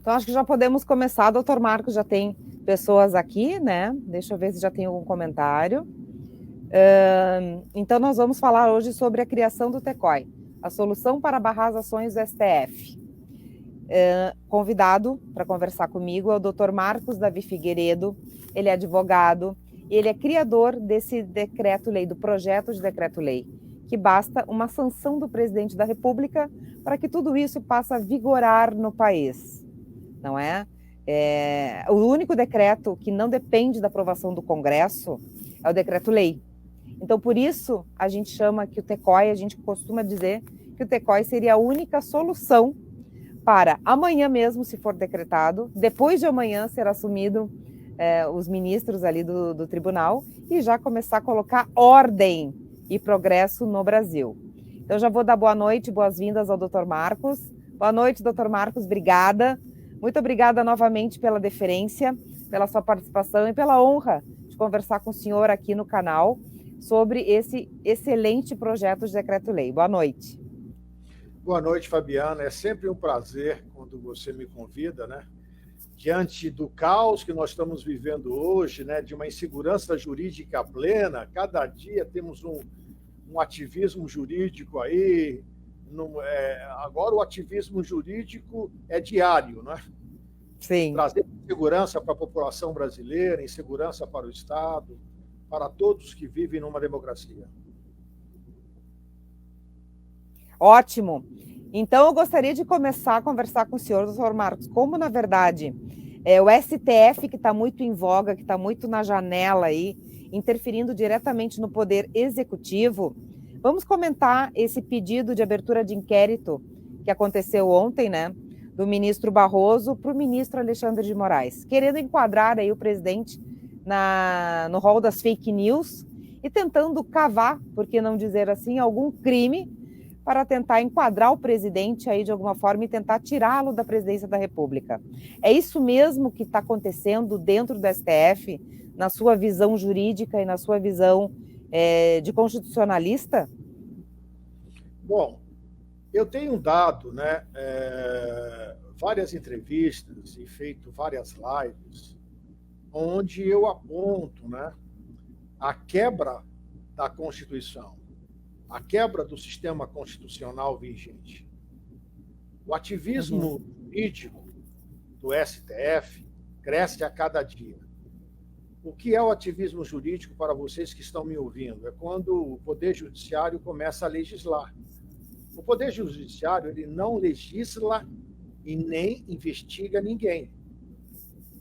Então, acho que já podemos começar. Doutor Marcos, já tem pessoas aqui, né? Deixa eu ver se já tem algum comentário. Então, nós vamos falar hoje sobre a criação do TECOI, a solução para barrar as ações do STF. Convidado para conversar comigo é o doutor Marcos Davi Figueiredo. Ele é advogado e ele é criador desse decreto-lei, do projeto de decreto-lei, que basta uma sanção do presidente da República para que tudo isso passe a vigorar no país, não é? O único decreto que não depende da aprovação do Congresso é o decreto-lei. Então, por isso, a gente chama que o TECOI, a gente costuma dizer que o TECOI seria a única solução para amanhã mesmo, se for decretado, depois de amanhã ser assumido os ministros ali do tribunal e já começar a colocar ordem e progresso no Brasil. Então, já vou dar boa noite, boas-vindas ao doutor Marcos. Boa noite, doutor Marcos, obrigada. Muito obrigada novamente pela deferência, pela sua participação e pela honra de conversar com o senhor aqui no canal sobre esse excelente projeto de decreto-lei. Boa noite. Boa noite, Fabiana. É sempre um prazer quando você me convida, né? Diante do caos que nós estamos vivendo hoje, né? De uma insegurança jurídica plena, cada dia temos um ativismo jurídico aí. Agora o ativismo jurídico é diário, né? Sim. Trazer segurança para a população brasileira, insegurança para o Estado, para todos que vivem numa democracia. Ótimo. Então, eu gostaria de começar a conversar com o senhor, doutor Marcos, como, na verdade, o STF, que está muito em voga, que está muito na janela aí, interferindo diretamente no poder executivo. Vamos comentar esse pedido de abertura de inquérito que aconteceu ontem, né, do ministro Barroso para o ministro Alexandre de Moraes, querendo enquadrar aí o presidente no rol das fake news e tentando cavar, por que não dizer assim, algum crime para tentar enquadrar o presidente aí de alguma forma e tentar tirá-lo da presidência da República. É isso mesmo que está acontecendo dentro do STF, na sua visão jurídica e na sua visão de constitucionalista? Bom, eu tenho dado, né, várias entrevistas e feito várias lives onde eu aponto, né, a quebra da Constituição, a quebra do sistema constitucional vigente. O ativismo jurídico do STF cresce a cada dia. O que é o ativismo jurídico para vocês que estão me ouvindo? É quando o Poder Judiciário começa a legislar. O Poder Judiciário ele não legisla e nem investiga ninguém.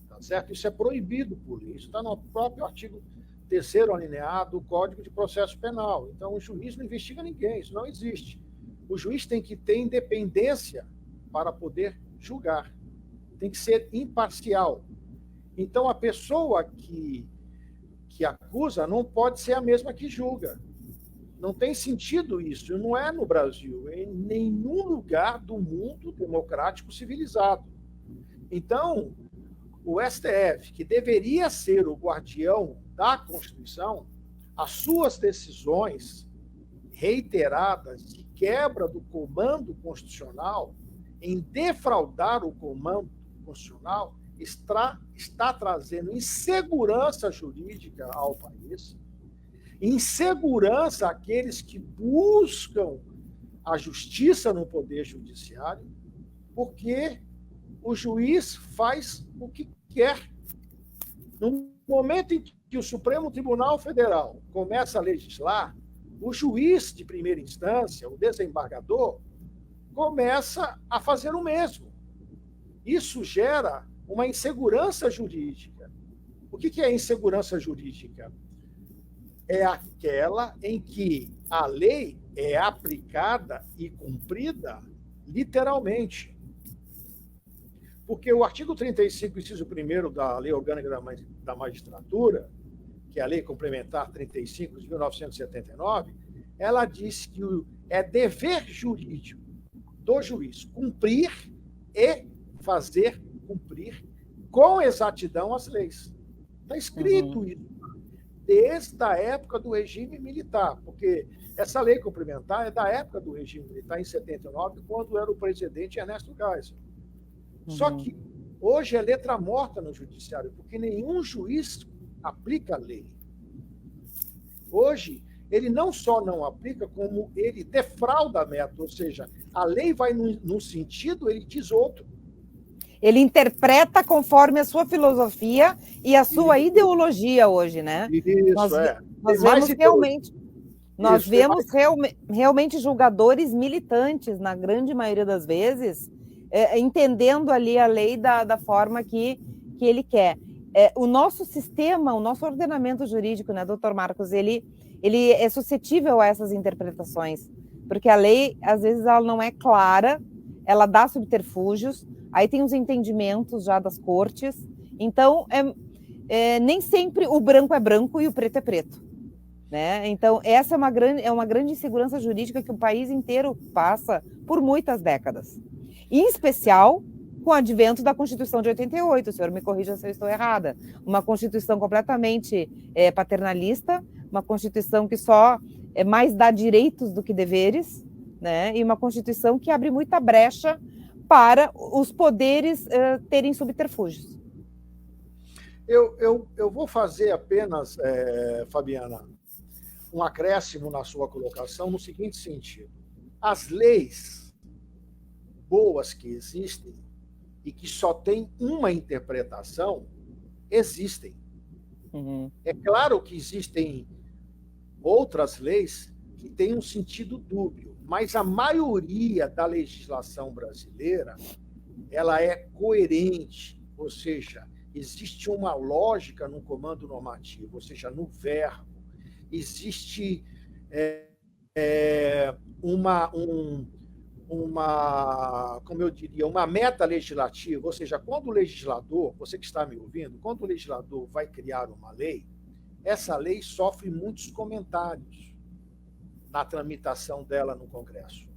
Tá certo? Isso é proibido por lei. Isso está no próprio artigo 3º alineado do Código de Processo Penal. Então, o juiz não investiga ninguém, isso não existe. O juiz tem que ter independência para poder julgar. Tem que ser imparcial. Então, a pessoa que acusa não pode ser a mesma que julga. Não tem sentido isso. Não é no Brasil, é em nenhum lugar do mundo democrático civilizado. Então, o STF, que deveria ser o guardião da Constituição, as suas decisões reiteradas de quebra do comando constitucional, em defraudar o comando constitucional, está trazendo insegurança jurídica ao país, insegurança àqueles que buscam a justiça no Poder Judiciário, porque o juiz faz o que quer. No momento em que o Supremo Tribunal Federal começa a legislar, o juiz de primeira instância, o desembargador, começa a fazer o mesmo. Isso gera uma insegurança jurídica. O que é insegurança jurídica? É aquela em que a lei é aplicada e cumprida literalmente. Porque o artigo 35, inciso 1º da Lei Orgânica da Magistratura, que é a Lei Complementar 35 de 1979, ela diz que é dever jurídico do juiz cumprir e fazer cumprir com exatidão as leis. Está escrito isso desde a época do regime militar, porque essa lei complementar é da época do regime militar, em 79, quando era o presidente Ernesto Geisel. Só que Hoje é letra morta no judiciário, porque nenhum juiz aplica a lei. Hoje, ele não só não aplica, como ele defrauda a meta, ou seja, a lei vai num sentido, ele diz outro. Ele interpreta conforme a sua filosofia e a sua ideologia hoje, né? Isso, nós vemos realmente... Nós vemos realmente julgadores militantes, na grande maioria das vezes, entendendo ali a lei da forma que ele quer. O nosso sistema, o nosso ordenamento jurídico, né, doutor Marcos, ele é suscetível a essas interpretações, porque a lei, às vezes, ela não é clara, ela dá subterfúgios, aí tem os entendimentos já das cortes, então nem sempre o branco é branco e o preto é preto. Né? Então, essa é uma grande insegurança jurídica que o país inteiro passa por muitas décadas. Em especial com o advento da Constituição de 88, o senhor me corrija se eu estou errada, uma Constituição completamente paternalista, uma Constituição que só mais dá direitos do que deveres, né? E uma Constituição que abre muita brecha para os poderes terem subterfúgios. Eu vou fazer apenas, Fabiana, um acréscimo na sua colocação no seguinte sentido. As leis boas que existem e que só têm uma interpretação, existem. Uhum. É claro que existem outras leis que têm um sentido dúbio, mas a maioria da legislação brasileira, ela é coerente, ou seja, existe uma lógica no comando normativo, ou seja, no verbo. Existe como eu diria, uma meta legislativa, ou seja, quando o legislador, você que está me ouvindo, quando o legislador vai criar uma lei, essa lei sofre muitos comentários na tramitação dela no Congresso.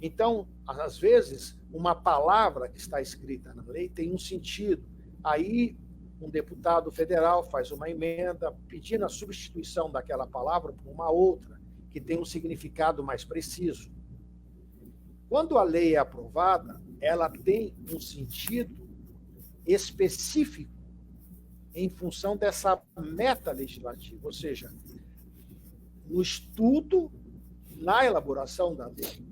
Então, às vezes, uma palavra que está escrita na lei tem um sentido. Aí, um deputado federal faz uma emenda pedindo a substituição daquela palavra por uma outra, que tem um significado mais preciso. Quando a lei é aprovada, ela tem um sentido específico em função dessa meta legislativa, ou seja, no estudo, na elaboração da lei.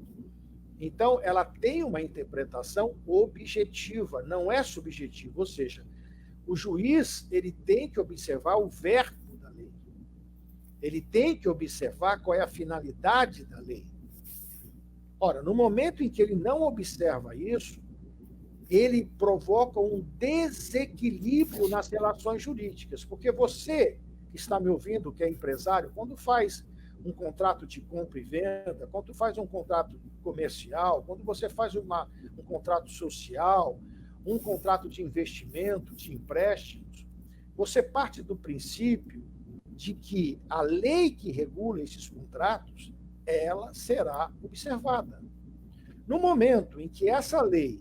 Então, ela tem uma interpretação objetiva, não é subjetiva, ou seja, o juiz ele tem que observar o verbo da lei. Ele tem que observar qual é a finalidade da lei. Ora, no momento em que ele não observa isso, ele provoca um desequilíbrio nas relações jurídicas. Porque você que está me ouvindo, que é empresário, quando faz um contrato de compra e venda, quando faz um contrato comercial, quando você faz um contrato social, um contrato de investimento, de empréstimos, você parte do princípio de que a lei que regula esses contratos, ela será observada. No momento em que essa lei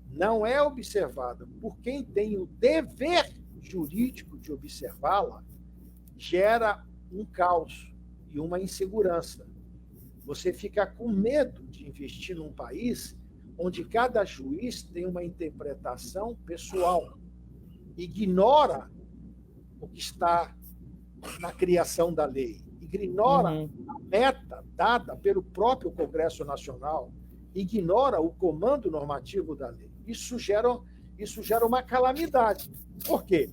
não é observada por quem tem o dever jurídico de observá-la, gera um caos e uma insegurança. Você fica com medo de investir num país onde cada juiz tem uma interpretação pessoal, ignora o que está na criação da lei, ignora a meta dada pelo próprio Congresso Nacional, ignora o comando normativo da lei. Isso gera uma calamidade. Por quê?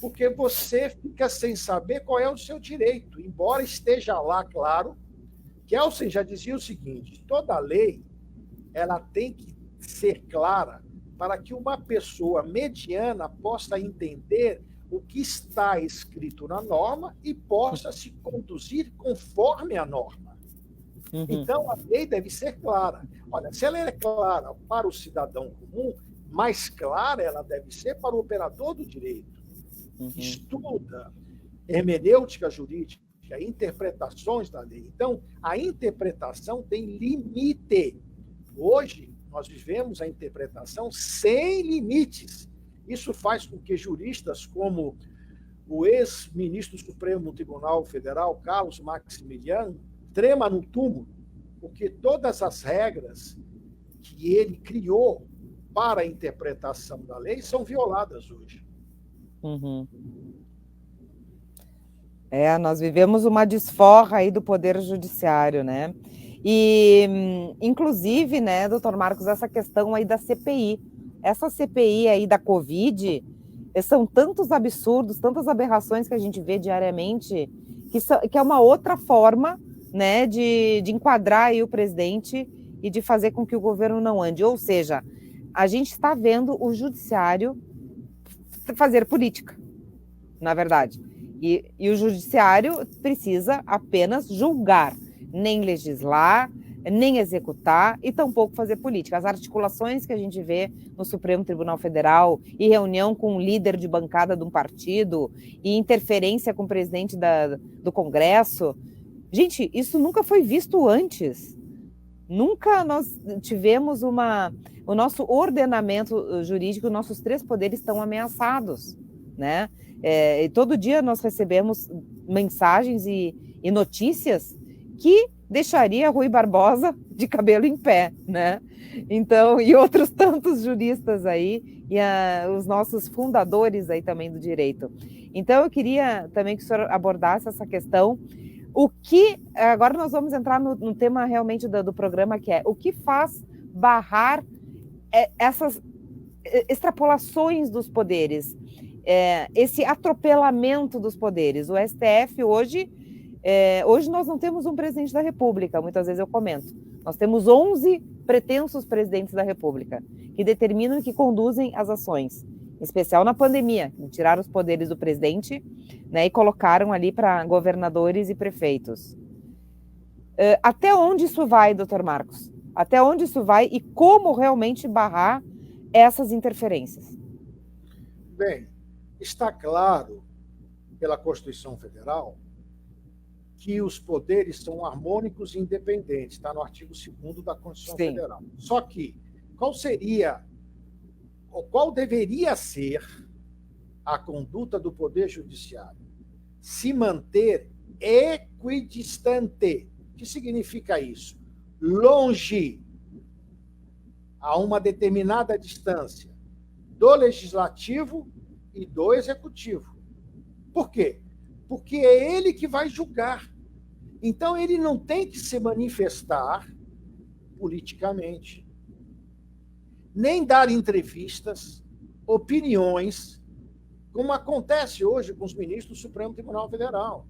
Porque você fica sem saber qual é o seu direito, embora esteja lá, claro. Kelsen já dizia o seguinte: toda lei ela tem que ser clara para que uma pessoa mediana possa entender o que está escrito na norma e possa se conduzir conforme a norma. Então, a lei deve ser clara. Olha, se ela é clara para o cidadão comum, mais clara ela deve ser para o operador do direito. Estuda hermenêutica jurídica, interpretações da lei. Então, a interpretação tem limite. Hoje, nós vivemos a interpretação sem limites. Isso faz com que juristas como o ex-ministro do Supremo Tribunal Federal, Carlos Maximiliano, trema no túmulo, porque todas as regras que ele criou para a interpretação da lei são violadas hoje. Uhum. Nós vivemos uma desforra aí do Poder Judiciário, né? E, inclusive, né, doutor Marcos, essa questão aí da CPI. Essa CPI aí da Covid, são tantos absurdos, tantas aberrações que a gente vê diariamente, que é uma outra forma, né, de enquadrar aí o presidente e de fazer com que o governo não ande. Ou seja, a gente está vendo o judiciário fazer política, na verdade. E o judiciário precisa apenas julgar, nem legislar, nem executar e tampouco fazer política. As articulações que a gente vê no Supremo Tribunal Federal e reunião com o líder de bancada de um partido e interferência com o presidente do Congresso, gente, isso nunca foi visto antes. Nunca nós tivemos o nosso ordenamento jurídico, nossos 3 poderes estão ameaçados, né? E todo dia nós recebemos mensagens e notícias que deixaria Rui Barbosa de cabelo em pé, né? Então, e outros tantos juristas aí, e os nossos fundadores aí também do direito. Então, eu queria também que o senhor abordasse essa questão. Agora nós vamos entrar no tema realmente do programa, que é o que faz barrar essas extrapolações dos poderes, esse atropelamento dos poderes. O STF hoje nós não temos um presidente da República, muitas vezes eu comento. Nós temos 11 pretensos presidentes da República, que determinam e que conduzem as ações, em especial na pandemia, que tiraram os poderes do presidente, né, e colocaram ali para governadores e prefeitos. Até onde isso vai, doutor Marcos? Até onde isso vai e como realmente barrar essas interferências? Bem, está claro pela Constituição Federal que os poderes são harmônicos e independentes, está no artigo 2º da Constituição Sim. Federal. Só que qual deveria ser a conduta do Poder Judiciário? Se manter equidistante. O que significa isso? Longe, a uma determinada distância, do Legislativo e do Executivo. Por quê? Porque é ele que vai julgar. Então, ele não tem que se manifestar politicamente, nem dar entrevistas, opiniões, como acontece hoje com os ministros do Supremo Tribunal Federal.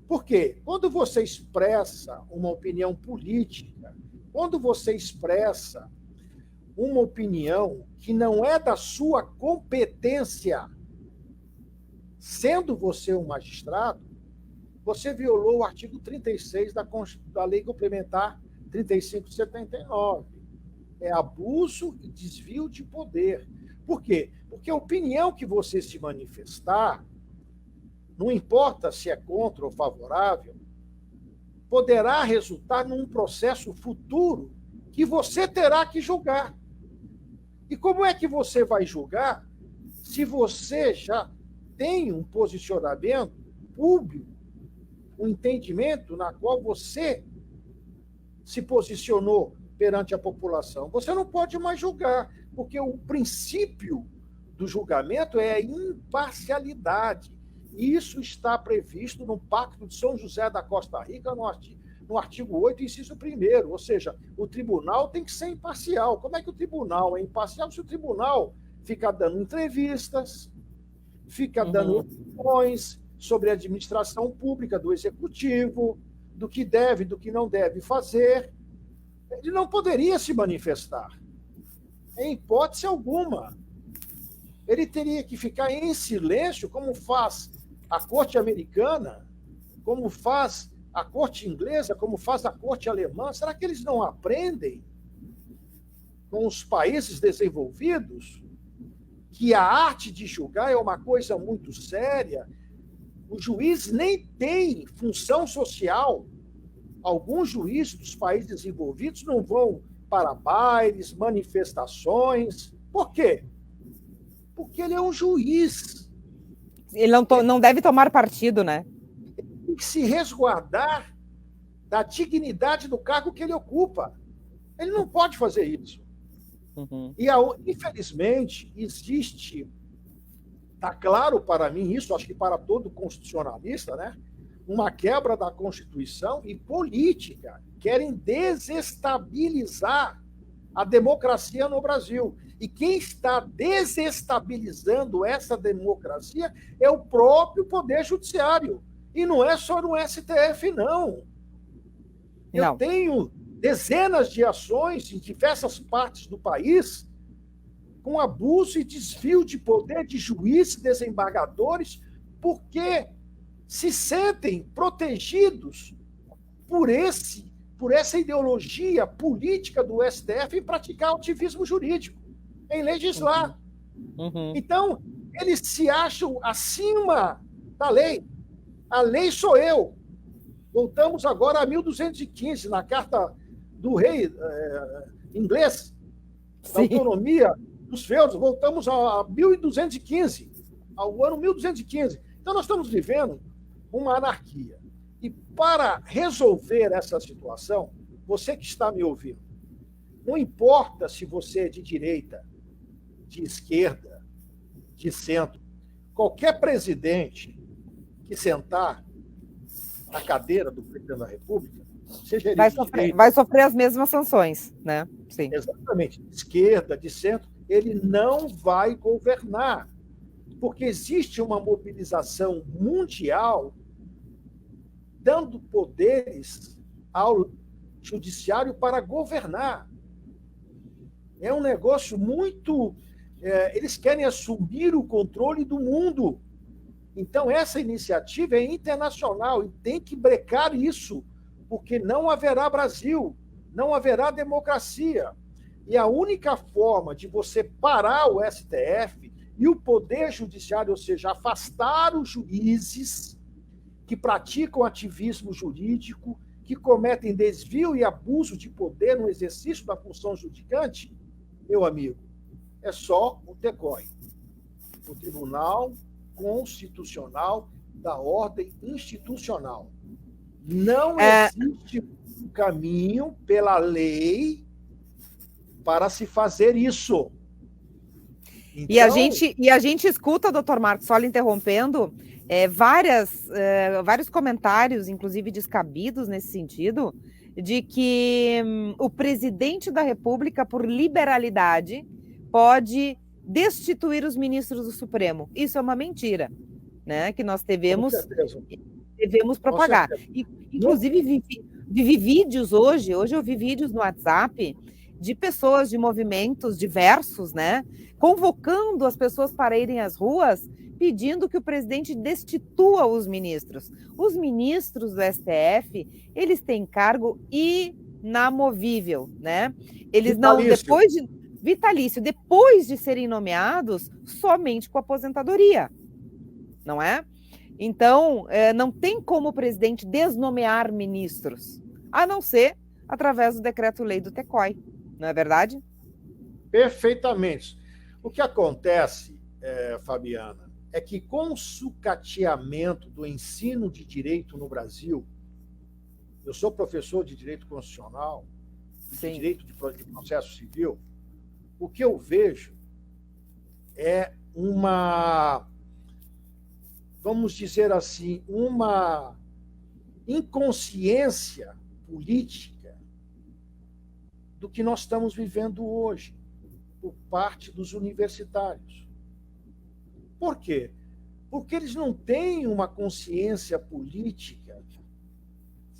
Por quê? Quando você expressa uma opinião política, quando você expressa uma opinião que não é da sua competência, sendo você um magistrado, você violou o artigo 36 da Lei Complementar 35/79. É abuso e desvio de poder. Por quê? Porque a opinião que você se manifestar, não importa se é contra ou favorável, poderá resultar num processo futuro que você terá que julgar. E como é que você vai julgar se você já tem um posicionamento público, um entendimento na qual você se posicionou perante a população? Você não pode mais julgar, porque o princípio do julgamento é a imparcialidade. Isso está previsto no Pacto de São José da Costa Rica, no artigo 8, inciso 1º. Ou seja, o tribunal tem que ser imparcial. Como é que o tribunal é imparcial se o tribunal fica dando entrevistas, fica dando opiniões sobre a administração pública do executivo, do que deve, do que não deve fazer? Ele não poderia se manifestar, em hipótese alguma. Ele teria que ficar em silêncio, como faz a corte americana, como faz a corte inglesa, como faz a corte alemã. Será que eles não aprendem com os países desenvolvidos que a arte de julgar é uma coisa muito séria? O juiz nem tem função social. Alguns juízes dos países desenvolvidos não vão para bailes, manifestações. Por quê? Porque ele é um juiz. Ele não deve tomar partido, né? Ele tem que se resguardar da dignidade do cargo que ele ocupa. Ele não pode fazer isso. Uhum. E, infelizmente, existe, está claro para mim isso, acho que para todo constitucionalista, né? Uma quebra da Constituição e política. Querem desestabilizar a democracia no Brasil. E quem está desestabilizando essa democracia é o próprio Poder Judiciário. E não é só no STF, não. Eu Não. tenho dezenas de ações em diversas partes do país com abuso e desvio de poder de juízes, desembargadores, porque se sentem protegidos por essa ideologia política do STF em praticar ativismo jurídico, em legislar. Uhum. Então, eles se acham acima da lei. A lei sou eu. Voltamos agora a 1215, na Carta do Rei inglês, da autonomia dos feudos. Voltamos a 1215, ao ano 1215. Então, nós estamos vivendo uma anarquia. E para resolver essa situação, você que está me ouvindo, não importa se você é de direita, de esquerda, de centro, qualquer presidente que sentar na cadeira do presidente da República, seja ele vai sofrer as mesmas sanções, né? Sim. Exatamente. De esquerda, de centro, ele não vai governar, porque existe uma mobilização mundial dando poderes ao judiciário para governar. É um negócio muito... eles querem assumir o controle do mundo. Então, essa iniciativa é internacional e tem que brecar isso, porque não haverá Brasil, não haverá democracia. E a única forma de você parar o STF e o Poder Judiciário, ou seja, afastar os juízes que praticam ativismo jurídico, que cometem desvio e abuso de poder no exercício da função judicante, meu amigo, é só o TCOI, o Tribunal Constitucional da Ordem Institucional. Não existe um caminho pela lei para se fazer isso. Então... E a gente escuta, doutor Marcos, só lhe interrompendo, vários comentários, inclusive descabidos nesse sentido, de que o presidente da República, por liberalidade, pode destituir os ministros do Supremo. Isso é uma mentira, né? Que nós devemos propagar. Inclusive, vi vídeos hoje eu vi vídeos no WhatsApp de pessoas de movimentos diversos, né? Convocando as pessoas para irem às ruas, pedindo que o presidente destitua os ministros. Os ministros do STF, eles têm cargo inamovível, né? Eles não, vitalício, depois de serem nomeados, somente com aposentadoria, não é? Então, não tem como o presidente desnomear ministros, a não ser através do decreto-lei do TCOI, não é verdade? Perfeitamente. O que acontece, Fabiana, é que com o sucateamento do ensino de direito no Brasil, eu sou professor de direito constitucional, de direito de processo civil, o que eu vejo é uma, vamos dizer assim, uma inconsciência política do que nós estamos vivendo hoje, por parte dos universitários. Por quê? Porque eles não têm uma consciência política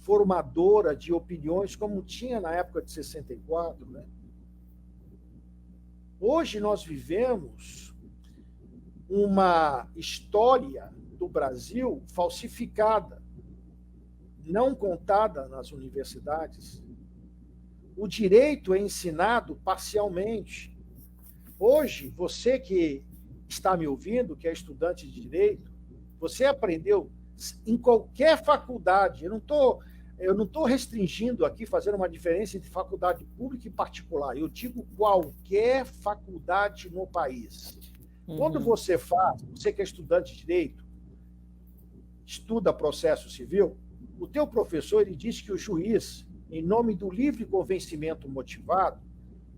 formadora de opiniões como tinha na época de 64, né? Hoje nós vivemos uma história do Brasil falsificada, não contada nas universidades. O direito é ensinado parcialmente. Hoje, você que está me ouvindo, que é estudante de direito, você aprendeu em qualquer faculdade. Eu não estou restringindo aqui, fazendo uma diferença entre faculdade pública e particular. Eu digo qualquer faculdade no país. Quando você que é estudante de direito, estuda processo civil, o teu professor ele diz que o juiz, em nome do livre convencimento motivado,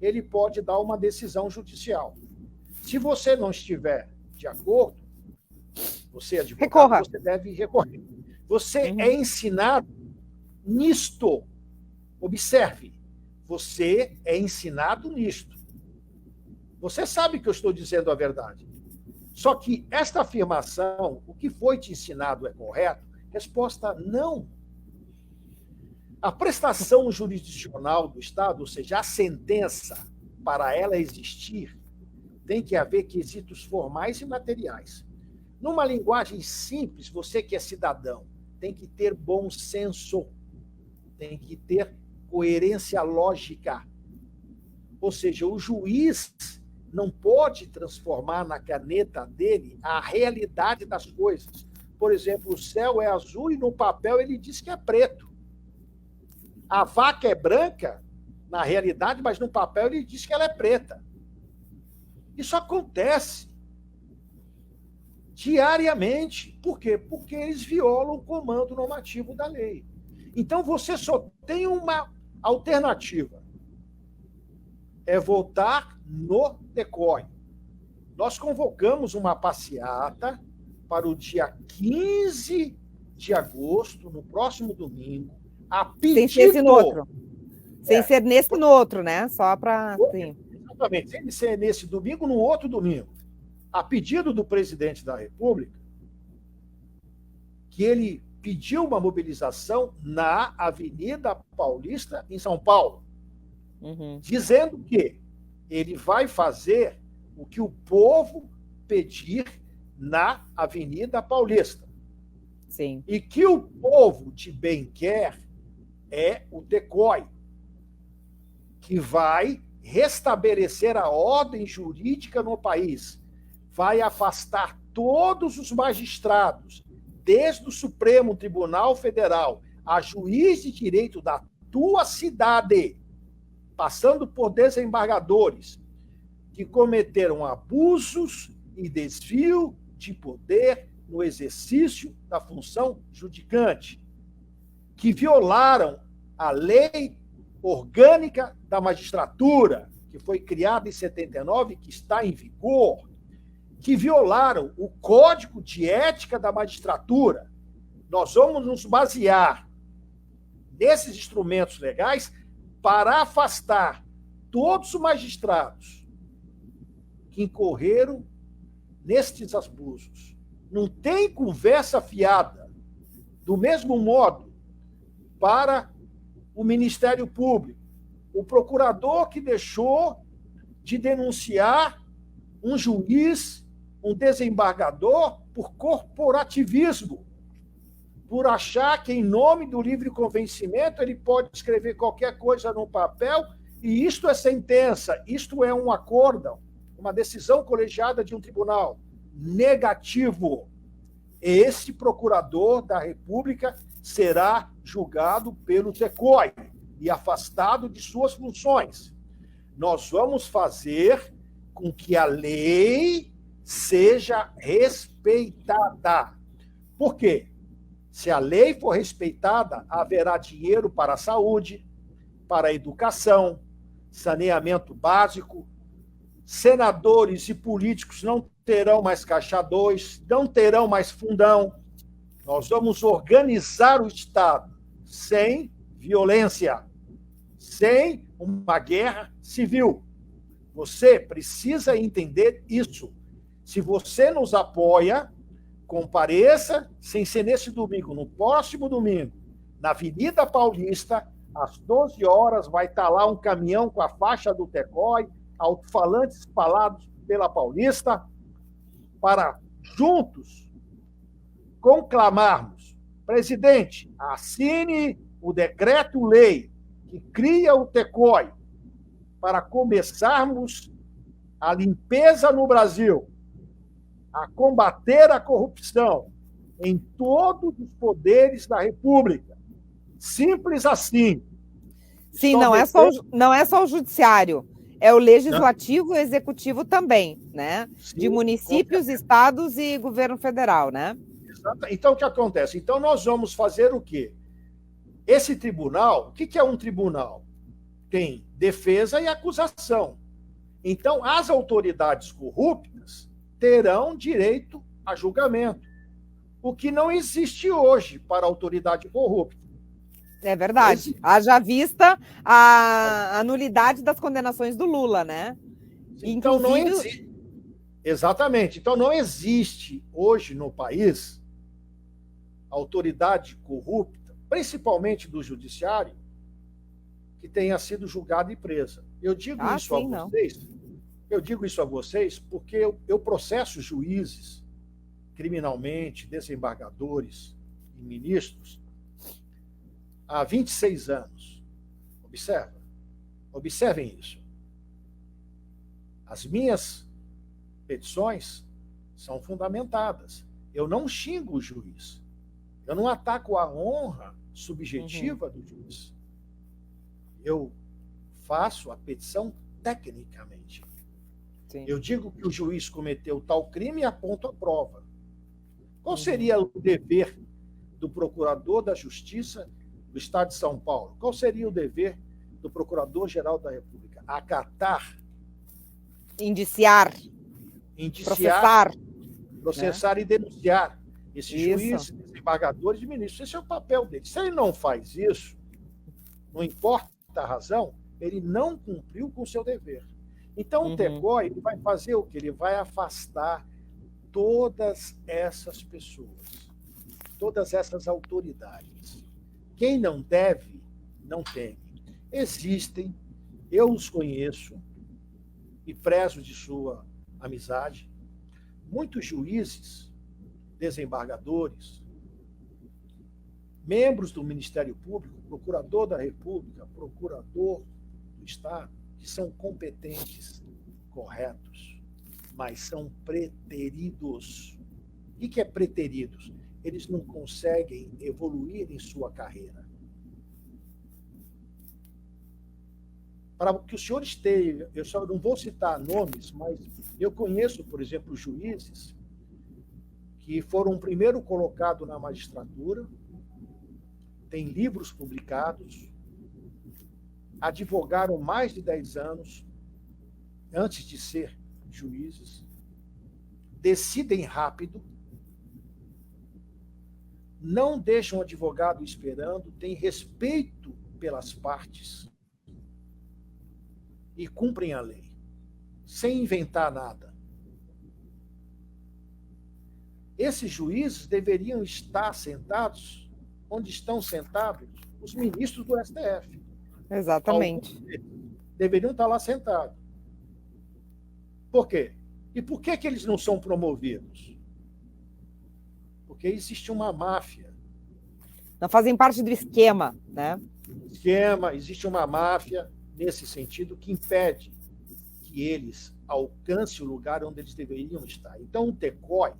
ele pode dar uma decisão judicial. Se você não estiver de acordo, você, advogado, recorra. Você deve recorrer. Você é ensinado nisto. Observe, você é ensinado nisto. Você sabe que eu estou dizendo a verdade. Só que esta afirmação, o que foi te ensinado é correto? Resposta, não. A prestação jurisdicional do Estado, ou seja, a sentença, para ela existir, tem que haver quesitos formais e materiais. Numa linguagem simples, você que é cidadão, tem que ter bom senso, tem que ter coerência lógica. Ou seja, o juiz não pode transformar na caneta dele a realidade das coisas. Por exemplo, o céu é azul e no papel ele diz que é preto. A vaca é branca, na realidade, mas no papel ele diz que ela é preta. Isso acontece diariamente. Por quê? Porque eles violam o comando normativo da lei. Então, você só tem uma alternativa. É votar no DECOI. Nós convocamos uma passeata para o dia 15 de agosto, no próximo domingo, a pedido... Sem ser esse no outro. Sem ser nesse no outro, né? Só para... Exatamente. Sem ser nesse domingo, no outro domingo. A pedido do presidente da República, que ele pediu uma mobilização na Avenida Paulista, em São Paulo, dizendo que ele vai fazer o que o povo pedir na Avenida Paulista. Sim. E que o povo de bem quer é o DECOI, que vai restabelecer a ordem jurídica no país, vai afastar todos os magistrados, desde o Supremo Tribunal Federal a juiz de direito da tua cidade, passando por desembargadores que cometeram abusos e desvio de poder no exercício da função judicante, que violaram a lei orgânica da magistratura, que foi criada em 79 e que está em vigor, que violaram o Código de Ética da Magistratura. Nós vamos nos basear nesses instrumentos legais para afastar todos os magistrados que incorreram nestes abusos. Não tem conversa fiada. Do mesmo modo, para o Ministério Público, o procurador que deixou de denunciar um juiz, um desembargador, por corporativismo, por achar que, em nome do livre convencimento, ele pode escrever qualquer coisa no papel, e isto é sentença, isto é um acórdão, uma decisão colegiada de um tribunal. Negativo. Esse procurador da República será julgado pelo DECOI e afastado de suas funções. Nós vamos fazer com que a lei seja respeitada. Por quê? Se a lei for respeitada, haverá dinheiro para a saúde, para a educação, saneamento básico. Senadores e políticos não terão mais caixa 2, não terão mais fundão. Nós vamos organizar o Estado sem violência, sem uma guerra civil. Você precisa entender isso. Se você nos apoia, compareça, sem ser nesse domingo, no próximo domingo, na Avenida Paulista, às 12 horas, vai estar lá um caminhão com a faixa do DECOI, alto-falantes falados pela Paulista, para juntos conclamarmos: presidente, assine o decreto-lei que cria o DECOI para começarmos a limpeza no Brasil, a combater a corrupção em todos os poderes da República. Simples assim. Sim, não é só o judiciário, é o legislativo e o executivo também, né? Sim, de municípios, estados e governo federal, né? Exato. Então, o que acontece? Então, nós vamos fazer o quê? Esse tribunal, o que é um tribunal? Tem defesa e acusação. Então, as autoridades corruptas terão direito a julgamento, o que não existe hoje para a autoridade corrupta. É verdade. Haja vista a nulidade das condenações do Lula, né? Então, não existe. Exatamente. Então, não existe hoje no país autoridade corrupta, principalmente do judiciário, que tenha sido julgada e presa. Eu digo isso a vocês porque eu processo juízes criminalmente, desembargadores e ministros há 26 anos. Observem isso. As minhas petições são fundamentadas. Eu não xingo o juiz. Eu não ataco a honra subjetiva do juiz. Eu faço a petição tecnicamente. Sim. Eu digo que o juiz cometeu tal crime e aponto a prova. Qual seria o dever do procurador da Justiça do Estado de São Paulo? Qual seria o dever do Procurador-Geral da República? Acatar, indiciar, processar, né? E denunciar esses juízes, desembargadores e ministros. Esse é o papel dele. Se ele não faz isso, não importa a razão, ele não cumpriu com o seu dever. Então, o TECOI vai fazer o quê? Ele vai afastar todas essas pessoas, todas essas autoridades. Quem não deve, não teme. Existem, eu os conheço e prezo de sua amizade, muitos juízes, desembargadores, membros do Ministério Público, procurador da República, procurador do Estado, que são competentes, corretos, mas são preteridos. O que é preteridos? Eles não conseguem evoluir em sua carreira. Para que os senhores tenham, eu só não vou citar nomes, mas eu conheço, por exemplo, juízes que foram primeiro colocados na magistratura, têm livros publicados, advogaram mais de 10 anos antes de ser juízes, decidem rápido, não deixam o advogado esperando, têm respeito pelas partes e cumprem a lei, sem inventar nada. Esses juízes deveriam estar sentados onde estão sentados os ministros do STF. Exatamente. Deveriam estar lá sentados. Por quê? E por que eles não são promovidos? Porque existe uma máfia. Não fazem parte do esquema, né? Existe uma máfia nesse sentido que impede que eles alcancem o lugar onde eles deveriam estar. Então, o TECOI,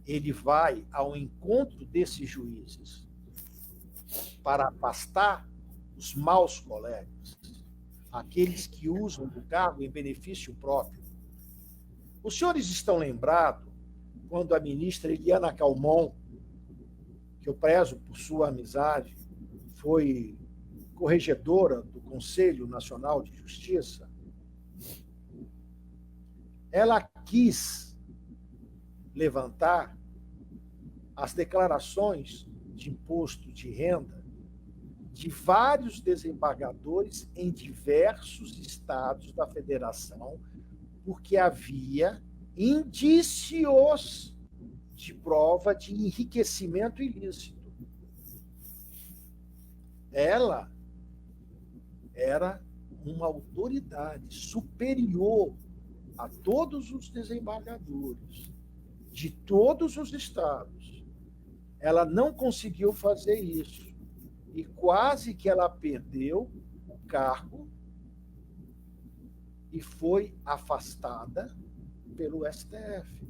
ele vai ao encontro desses juízes para afastar os maus colegas, aqueles que usam do cargo em benefício próprio. Os senhores estão lembrados quando a ministra Eliana Calmon, que eu prezo por sua amizade, foi corregedora do Conselho Nacional de Justiça, ela quis levantar as declarações de imposto de renda de vários desembargadores em diversos estados da federação, porque havia indícios de prova de enriquecimento ilícito. Ela era uma autoridade superior a todos os desembargadores de todos os estados. Ela não conseguiu fazer isso e quase que ela perdeu o cargo e foi afastada pelo STF.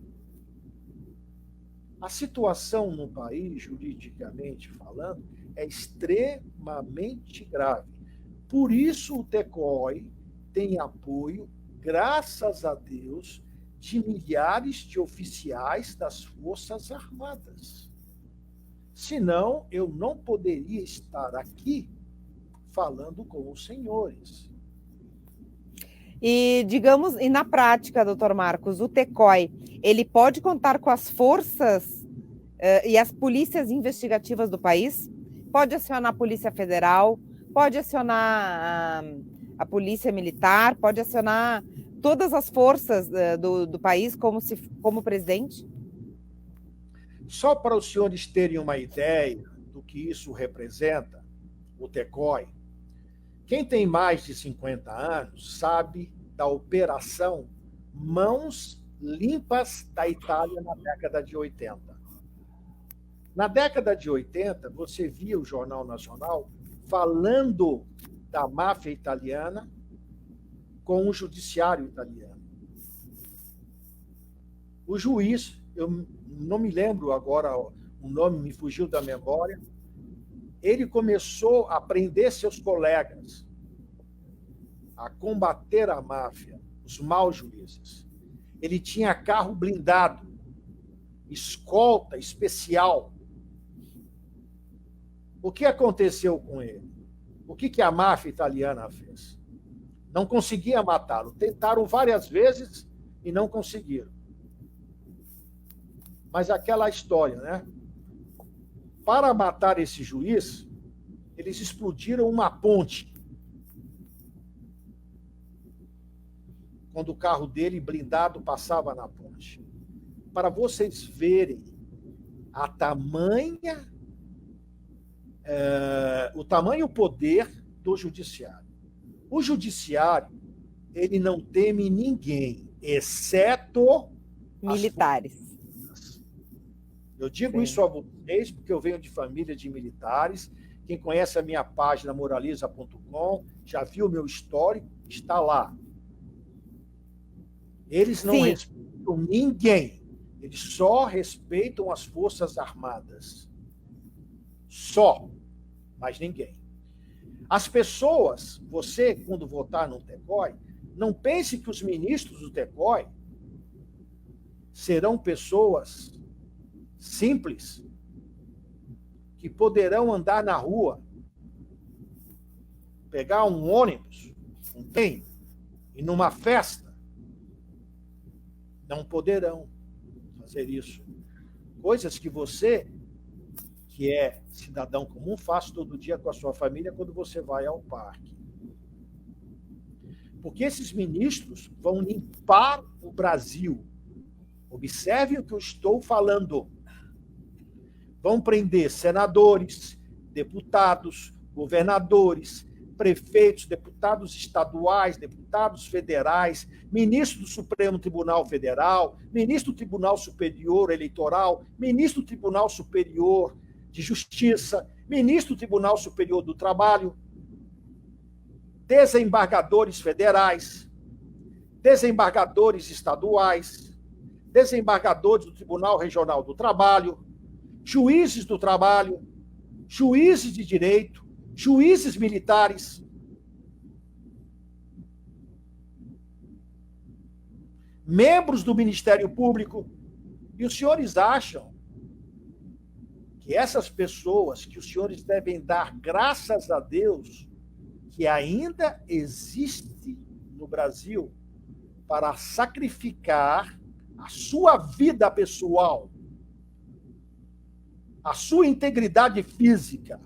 A situação no país, juridicamente falando, é extremamente grave. Por isso o TECOI tem apoio, graças a Deus, de milhares de oficiais das Forças Armadas. Senão, eu não poderia estar aqui falando com os senhores. E, digamos, e na prática, doutor Marcos, o TECOI, ele pode contar com as forças e as polícias investigativas do país? Pode acionar a Polícia Federal, pode acionar a Polícia Militar, pode acionar todas as forças do país como presidente? Só para os senhores terem uma ideia do que isso representa, o TECOI, quem tem mais de 50 anos sabe da Operação Mãos Limpas da Itália na década de 80. Na década de 80, você via o Jornal Nacional falando da máfia italiana com o judiciário italiano. O juiz, eu não me lembro agora, o nome me fugiu da memória, ele começou a prender seus colegas, a combater a máfia, os maus juízes. Ele tinha carro blindado, escolta especial. O que aconteceu com ele? O que a máfia italiana fez? Não conseguia matá-lo. Tentaram várias vezes e não conseguiram. Mas aquela história, né? Para matar esse juiz, eles explodiram uma ponte. Quando o carro dele, blindado, passava na ponte. Para vocês verem a tamanha, o tamanho e o poder do judiciário. O judiciário, ele não teme ninguém, exceto militares. Eu digo isso a vocês porque eu venho de família de militares. Quem conhece a minha página moraliza.com, já viu o meu histórico, está lá. Eles não respeitam ninguém. Eles só respeitam as Forças Armadas. Só. Mas ninguém. As pessoas, você, quando votar no TECOI, não pense que os ministros do TECOI serão pessoas simples, que poderão andar na rua, pegar um ônibus, um trem, e numa festa. Não poderão fazer isso. Coisas que você, que é cidadão comum, faz todo dia com a sua família quando você vai ao parque. Porque esses ministros vão limpar o Brasil. Observe o que eu estou falando. Vão prender senadores, deputados, governadores, prefeitos, deputados estaduais, deputados federais, ministro do Supremo Tribunal Federal, ministro do Tribunal Superior Eleitoral, ministro do Tribunal Superior de Justiça, ministro do Tribunal Superior do Trabalho, desembargadores federais, desembargadores estaduais, desembargadores do Tribunal Regional do Trabalho, juízes do trabalho, juízes de direito, juízes militares. Membros do Ministério Público. E os senhores acham que essas pessoas, que os senhores devem dar graças a Deus, que ainda existe no Brasil para sacrificar a sua vida pessoal, a sua integridade física,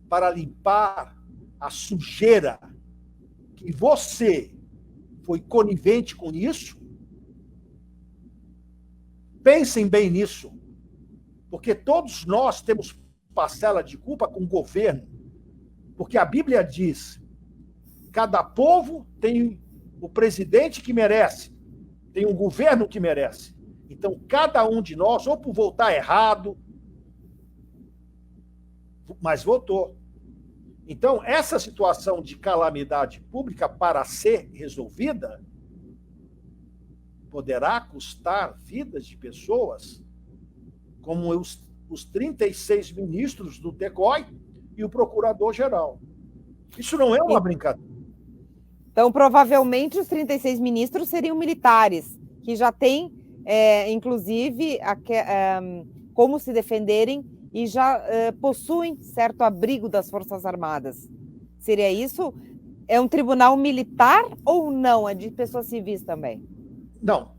para limpar a sujeira que você foi conivente com isso? Pensem bem nisso, porque todos nós temos parcela de culpa com o governo, porque a Bíblia diz: cada povo tem o presidente que merece, tem um governo que merece. Então, cada um de nós, ou por votar errado, mas votou. Então, essa situação de calamidade pública, para ser resolvida, poderá custar vidas de pessoas, como os 36 ministros do TECOI e o procurador-geral. Isso não é uma brincadeira. Então, provavelmente, os 36 ministros seriam militares, que já têm, inclusive, como se defenderem e já possuem certo abrigo das Forças Armadas. Seria isso? É um tribunal militar ou não? É de pessoas civis também? Não,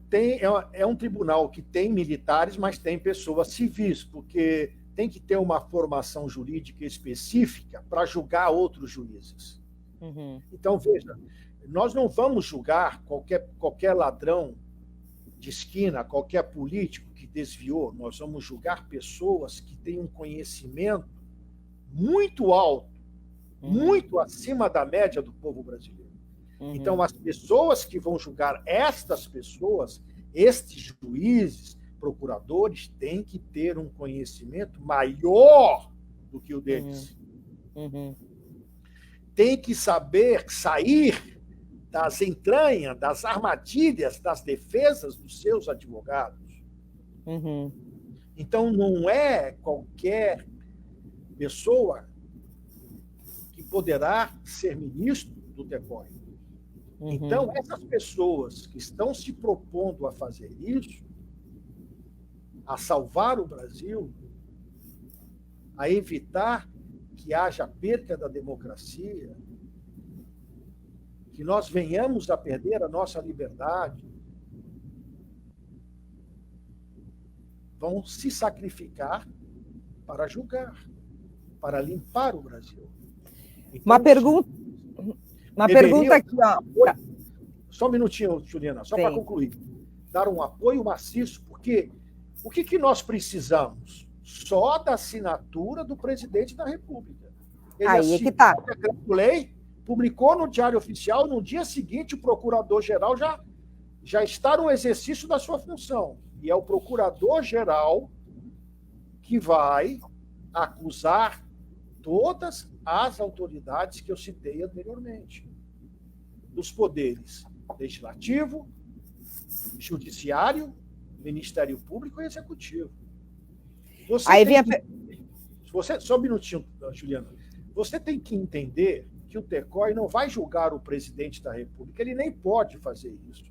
é um tribunal que tem militares, mas tem pessoas civis, porque tem que ter uma formação jurídica específica para julgar outros juízes. Uhum. Então, veja, nós não vamos julgar qualquer ladrão de esquina, qualquer político que desviou, nós vamos julgar pessoas que têm um conhecimento muito alto, muito acima da média do povo brasileiro. Então, as pessoas que vão julgar estas pessoas, estes juízes, procuradores, têm que ter um conhecimento maior do que o deles. Tem que saber sair das entranhas, das armadilhas, das defesas dos seus advogados. Então, não é qualquer pessoa que poderá ser ministro do TECOI. Então, essas pessoas que estão se propondo a fazer isso, a salvar o Brasil, a evitar que haja perda da democracia, que nós venhamos a perder a nossa liberdade, vão se sacrificar para julgar, para limpar o Brasil. Então, uma pergunta aqui, ó. Só um minutinho, Juliana, só para concluir. Dar um apoio maciço, porque o que nós precisamos? Só da assinatura do presidente da República. Ele aí é que está. O decreto-lei, publicou no Diário Oficial, no dia seguinte o procurador-geral já está no exercício da sua função. E é o procurador-geral que vai acusar todas as autoridades que eu citei anteriormente, dos poderes legislativo, judiciário, Ministério Público e Executivo. Só um minutinho, Juliana. Você tem que entender que o TECOI não vai julgar o presidente da República, ele nem pode fazer isso.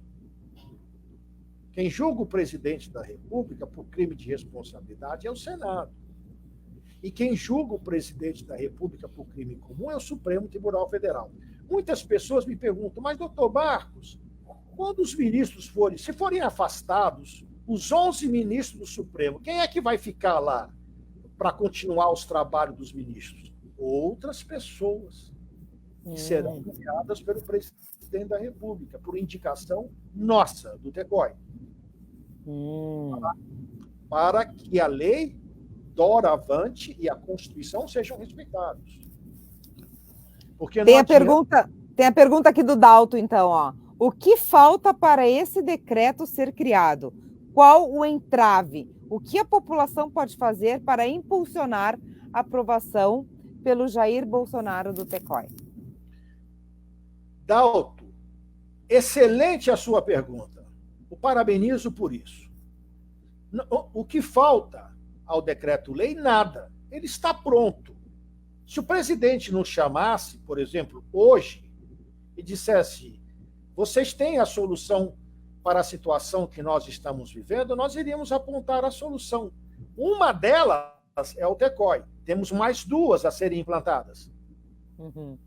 Quem julga o presidente da República por crime de responsabilidade é o Senado. E quem julga o presidente da República por crime comum é o Supremo Tribunal Federal. Muitas pessoas me perguntam, mas, doutor Marcos, quando os ministros se forem afastados, os 11 ministros do Supremo, quem é que vai ficar lá para continuar os trabalhos dos ministros? Outras pessoas que serão nomeadas pelo presidente da República, por indicação nossa, do TECOI. Para que a lei doravante e a Constituição sejam respeitados. Porque tem a pergunta aqui do Dalto, então, ó. O que falta para esse decreto ser criado? Qual o entrave? O que a população pode fazer para impulsionar a aprovação pelo Jair Bolsonaro do TECOI? Dalto, excelente a sua pergunta. O parabenizo por isso. O que falta ao decreto-lei? Nada. Ele está pronto. Se o presidente nos chamasse, por exemplo, hoje, e dissesse: vocês têm a solução para a situação que nós estamos vivendo, nós iríamos apontar a solução. Uma delas é o TECOI. Temos mais 2 a serem implantadas.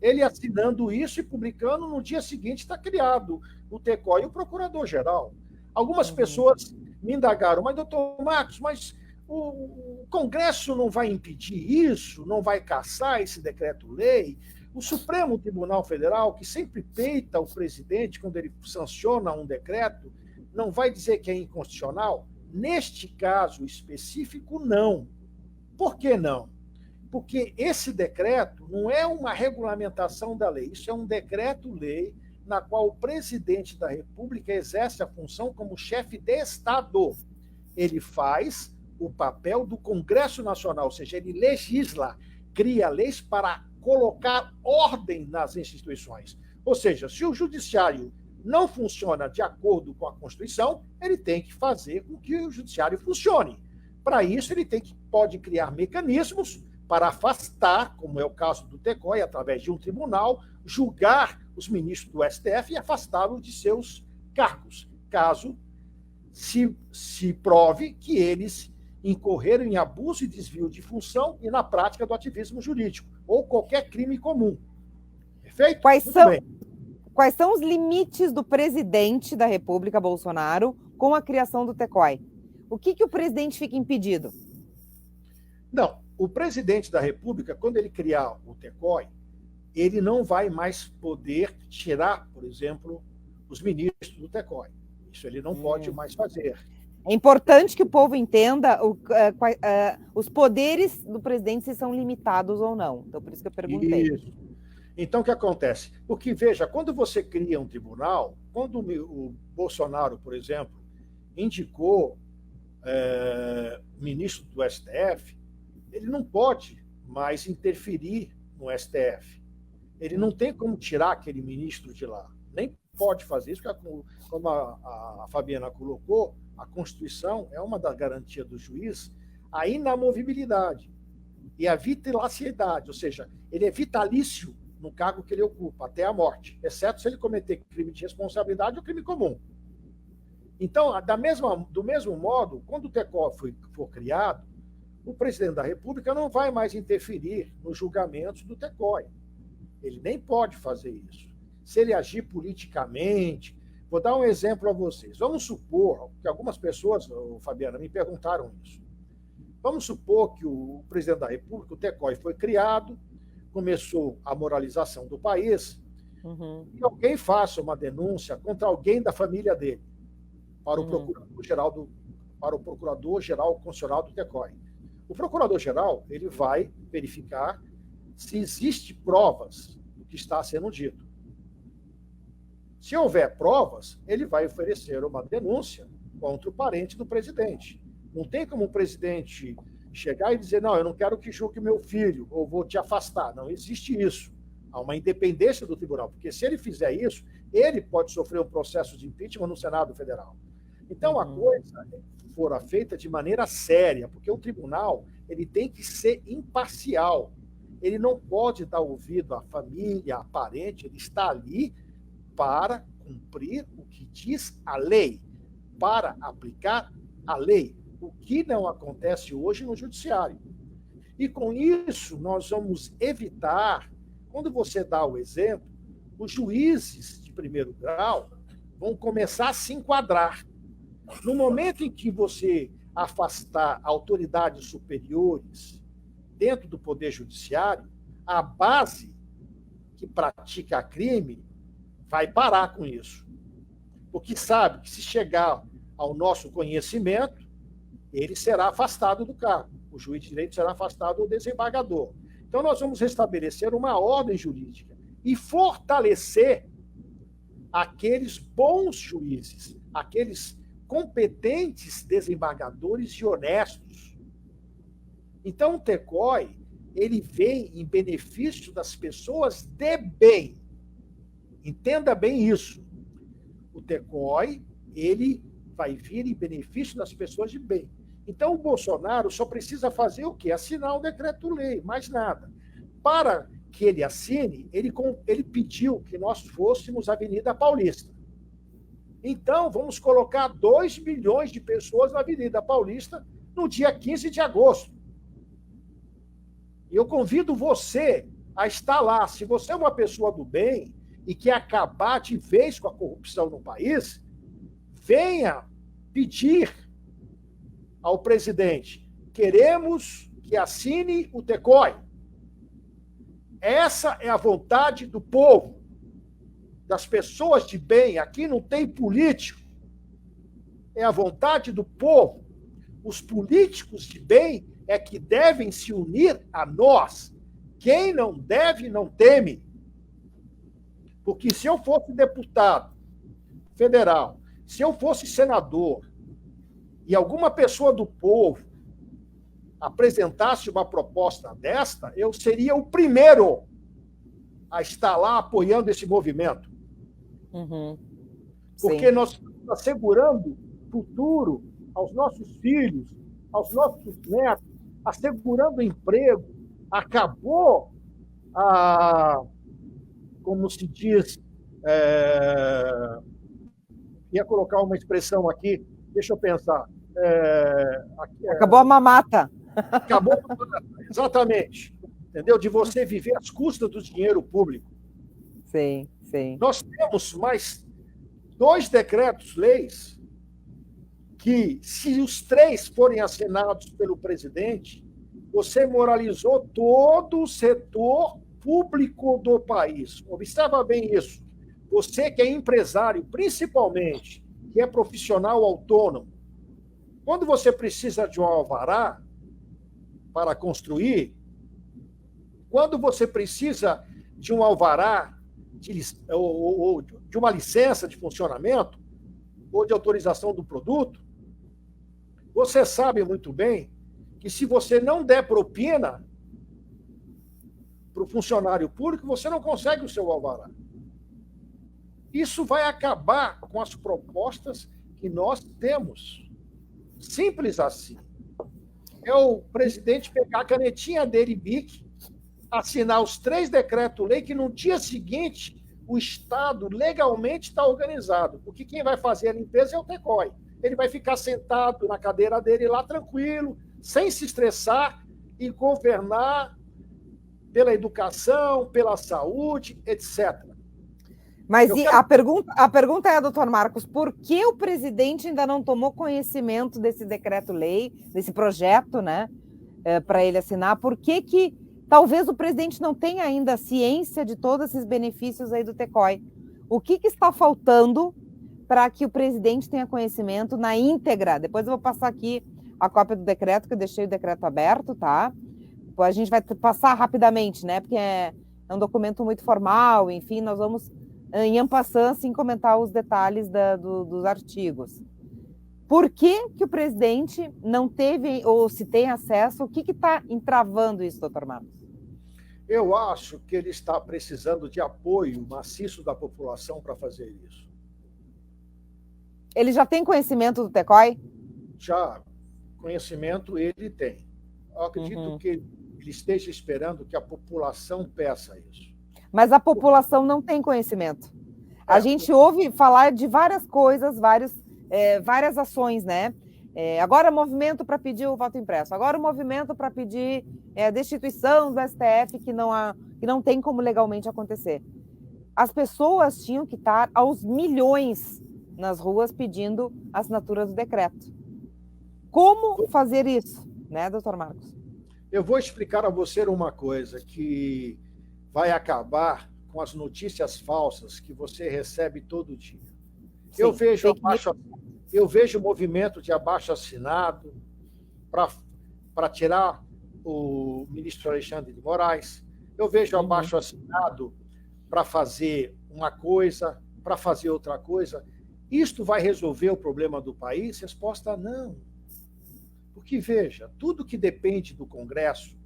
Ele assinando isso e publicando, no dia seguinte está criado o TECOI e o Procurador-Geral. Algumas pessoas me indagaram, mas, doutor Marcos, mas o Congresso não vai impedir isso? Não vai cassar esse decreto-lei? O Supremo Tribunal Federal, que sempre peita o presidente quando ele sanciona um decreto, não vai dizer que é inconstitucional? Neste caso específico, não. Por que não? Porque esse decreto não é uma regulamentação da lei, isso é um decreto-lei na qual o presidente da República exerce a função como chefe de Estado. Ele faz o papel do Congresso Nacional, ou seja, ele legisla, cria leis para colocar ordem nas instituições. Ou seja, se o judiciário não funciona de acordo com a Constituição, ele tem que fazer com que o judiciário funcione. Para isso, ele pode criar mecanismos para afastar, como é o caso do TECOI, através de um tribunal, julgar os ministros do STF e afastá-los de seus cargos, caso se prove que eles incorreram em abuso e desvio de função e na prática do ativismo jurídico, ou qualquer crime comum. Perfeito? Quais são os limites do presidente da República, Bolsonaro, com a criação do TECOI? O que o presidente fica impedido? Não, o presidente da República, quando ele criar o TECOI, ele não vai mais poder tirar, por exemplo, os ministros do TECOI. Isso ele não pode mais fazer. É importante que o povo entenda os poderes do presidente, se são limitados ou não. Então, por isso que eu perguntei. Isso. Então, o que acontece? Porque, veja, quando você cria um tribunal, quando o Bolsonaro, por exemplo, indicou ministro do STF, ele não pode mais interferir no STF. Ele não tem como tirar aquele ministro de lá. Nem pode fazer isso, porque, como a Fabiana colocou, a Constituição é uma das garantias do juiz, a inamovibilidade e a vitalicidade, ou seja, ele é vitalício no cargo que ele ocupa, até a morte, exceto se ele cometer crime de responsabilidade ou crime comum. Então, do mesmo modo, quando o TECOI for criado, o presidente da República não vai mais interferir nos julgamentos do TECOI. Ele nem pode fazer isso. Se ele agir politicamente... Vou dar um exemplo a vocês. Vamos supor que algumas pessoas, Fabiana, me perguntaram isso. Vamos supor que o presidente da República, o TECOI, foi criado, começou a moralização do país, e alguém faça uma denúncia contra alguém da família dele, para o Procurador-Geral Constitucional do TECOI. O Procurador-Geral ele vai verificar se existem provas do que está sendo dito. Se houver provas, ele vai oferecer uma denúncia contra o parente do presidente. Não tem como o presidente chegar e dizer, não, eu não quero que julgue meu filho, ou vou te afastar. Não existe isso. Há uma independência do tribunal, porque se ele fizer isso, ele pode sofrer um processo de impeachment no Senado Federal. Então, a coisa fora feita de maneira séria, porque o tribunal ele tem que ser imparcial. Ele não pode dar ouvido à família, à parente, ele está ali para cumprir o que diz a lei, para aplicar a lei, o que não acontece hoje no judiciário. E com isso, nós vamos evitar, quando você dá o exemplo, os juízes de primeiro grau vão começar a se enquadrar. No momento em que você afastar autoridades superiores dentro do Poder Judiciário, a base que pratica crime vai parar com isso. Porque sabe que se chegar ao nosso conhecimento, ele será afastado do cargo. O juiz de direito será afastado do desembargador. Então, nós vamos restabelecer uma ordem jurídica e fortalecer aqueles bons juízes, aqueles competentes desembargadores e honestos. Então, o TECOI, ele vem em benefício das pessoas de bem. Entenda bem isso. O TECOI, ele vai vir em benefício das pessoas de bem. Então, o Bolsonaro só precisa fazer o quê? Assinar o decreto-lei, mais nada. Para que ele assine, ele pediu que nós fôssemos a Avenida Paulista. Então, vamos colocar 2 milhões de pessoas na Avenida Paulista no dia 15 de agosto. E eu convido você a estar lá. Se você é uma pessoa do bem e quer acabar de vez com a corrupção no país, venha pedir ao presidente: queremos que assine o TECOI. Essa é a vontade do povo, das pessoas de bem. Aqui não tem político. É a vontade do povo. Os políticos de bem é que devem se unir a nós. Quem não deve, não teme. Porque se eu fosse deputado federal, se eu fosse senador, e alguma pessoa do povo apresentasse uma proposta desta, eu seria o primeiro a estar lá apoiando esse movimento. Porque nós estamos assegurando futuro aos nossos filhos, aos nossos netos, assegurando emprego. Acabou como se diz, ia colocar uma expressão aqui, deixa eu pensar. Acabou a mamata. Acabou a mamata, exatamente. Entendeu? De você viver às custas do dinheiro público. Sim, sim. Nós temos mais 2 decretos-leis que, se os 3 forem assinados pelo presidente, você moralizou todo o setor público do país. Observa bem isso. Você que é empresário, principalmente, que é profissional autônomo, quando você precisa de um alvará para construir, quando você precisa de um alvará ou de uma licença de funcionamento ou de autorização do produto, você sabe muito bem que se você não der propina para o funcionário público, você não consegue o seu alvará. Isso vai acabar com as propostas que nós temos. Simples assim. É o presidente pegar a canetinha dele, BIC, assinar os 3 decretos-lei, que no dia seguinte o Estado legalmente está organizado, porque quem vai fazer a limpeza é o TECOI. Ele vai ficar sentado na cadeira dele lá, tranquilo, sem se estressar, e governar pela educação, pela saúde, etc. Mas a pergunta é, doutor Marcos, por que o presidente ainda não tomou conhecimento desse decreto-lei, desse projeto, né, para ele assinar? Por que talvez o presidente não tenha ainda ciência de todos esses benefícios aí do TECOI? O que está faltando para que o presidente tenha conhecimento na íntegra? Depois eu vou passar aqui a cópia do decreto, que eu deixei o decreto aberto, tá? A gente vai passar rapidamente, né? Porque é um documento muito formal, enfim, nós vamos, em en passant, assim, comentar os detalhes dos artigos. Por que o presidente não teve, ou se tem acesso, o que está entravando isso, doutor Marcos? Eu acho que ele está precisando de apoio maciço da população para fazer isso. Ele já tem conhecimento do TECOI? Já, conhecimento ele tem. Eu acredito que ele esteja esperando que a população peça isso. Mas a população não tem conhecimento. A gente ouve falar de várias coisas, várias ações, né? Agora movimento para pedir o voto impresso, agora o movimento para pedir destituição do STF, que não tem como legalmente acontecer. As pessoas tinham que estar aos milhões nas ruas pedindo a assinatura do decreto. Como fazer isso, né, doutor Marcos? Eu vou explicar a você uma coisa que vai acabar com as notícias falsas que você recebe todo dia. Sim, eu vejo movimento de abaixo-assinado para tirar o ministro Alexandre de Moraes. Eu vejo abaixo-assinado para fazer uma coisa, para fazer outra coisa. Isto vai resolver o problema do país? Resposta: não. Porque, veja, tudo que depende do Congresso,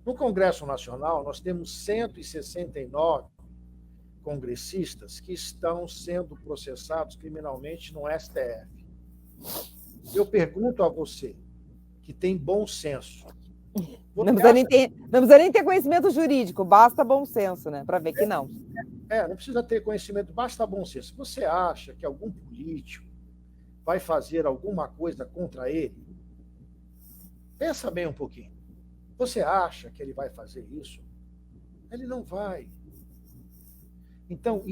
no Congresso Nacional, nós temos 169 congressistas que estão sendo processados criminalmente no STF. Eu pergunto a você, que tem bom senso. Não precisa nem ter conhecimento jurídico, basta bom senso, né? Para ver que não. Não precisa ter conhecimento, basta bom senso. Você acha que algum político vai fazer alguma coisa contra ele? Pensa bem um pouquinho. Você acha que ele vai fazer isso? Ele não vai. Então,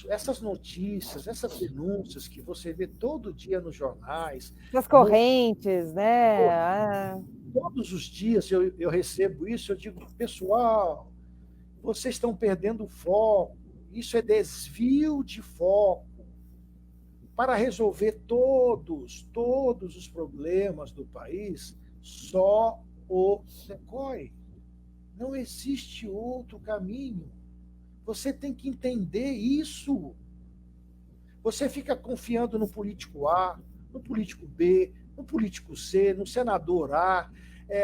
essas notícias, essas denúncias que você vê todo dia nos jornais... As correntes, né? Todos os dias eu recebo isso, eu digo: pessoal, vocês estão perdendo o foco. Isso é desvio de foco. Para resolver todos os problemas do país, só o TECOI. Não existe outro caminho. Você tem que entender isso. Você fica confiando no político A, no político B, no político C, no senador A,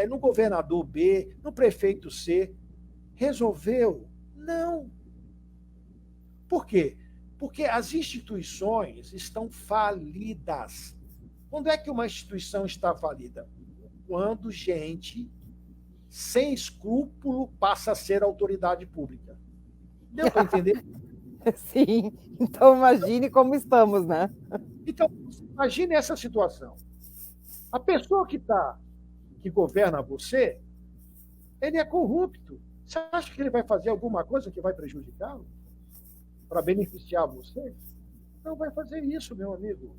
no governador B, no prefeito C. Resolveu? Não. Por quê? Porque as instituições estão falidas. Quando é que uma instituição está falida? Quando gente sem escrúpulo passa a ser autoridade pública. Deu para entender? Sim. Então imagine como estamos, né? Então, imagine essa situação. A pessoa que governa você, ele é corrupto. Você acha que ele vai fazer alguma coisa que vai prejudicá-lo? para beneficiar você, não vai fazer isso, meu amigo.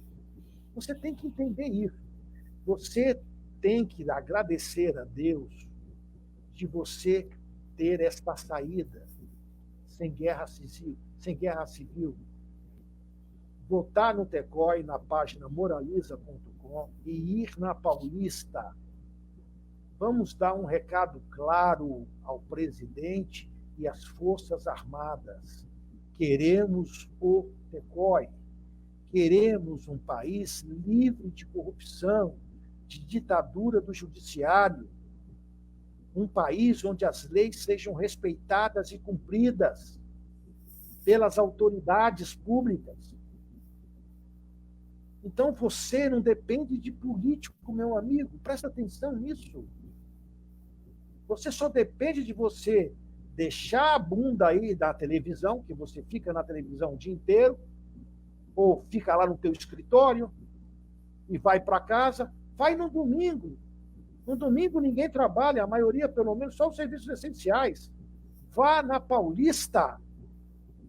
Você tem que entender isso. Você tem que agradecer a Deus de você ter esta saída sem guerra civil. Votar no Tecói, na página moraliza.com e ir na Paulista. Vamos dar um recado claro ao presidente e às Forças Armadas. Queremos o Tecói. Queremos um país livre de corrupção, de ditadura do judiciário. Um país onde as leis sejam respeitadas e cumpridas pelas autoridades públicas. Então, você não depende de político, meu amigo. Presta atenção nisso. Você só depende de você deixar a bunda aí da televisão, que você fica na televisão o dia inteiro, ou fica lá no teu escritório e vai para casa. Vai no domingo. No domingo ninguém trabalha, a maioria, pelo menos, só os serviços essenciais. Vá na Paulista.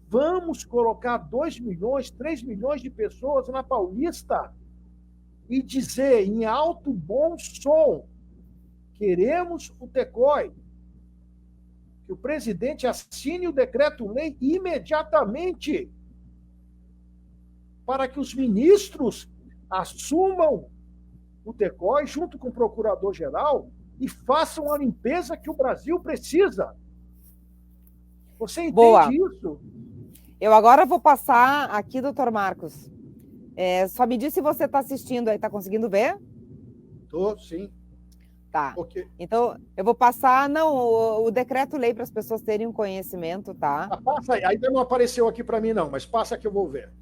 Vamos colocar 2 milhões, 3 milhões de pessoas na Paulista e dizer em alto bom som: queremos o Tecói. Que o presidente assine o decreto-lei imediatamente para que os ministros assumam o Tecói junto com o procurador-geral e façam a limpeza que o Brasil precisa. Você entende Boa. isso? Eu agora vou passar aqui, doutor Marcos. Só me diz se você está assistindo aí, está conseguindo ver? Estou, sim. Tá. Okay. Então, eu vou passar, o decreto-lei para as pessoas terem um conhecimento, tá? Passa aí. Ainda não apareceu aqui para mim, não, mas passa que eu vou ver.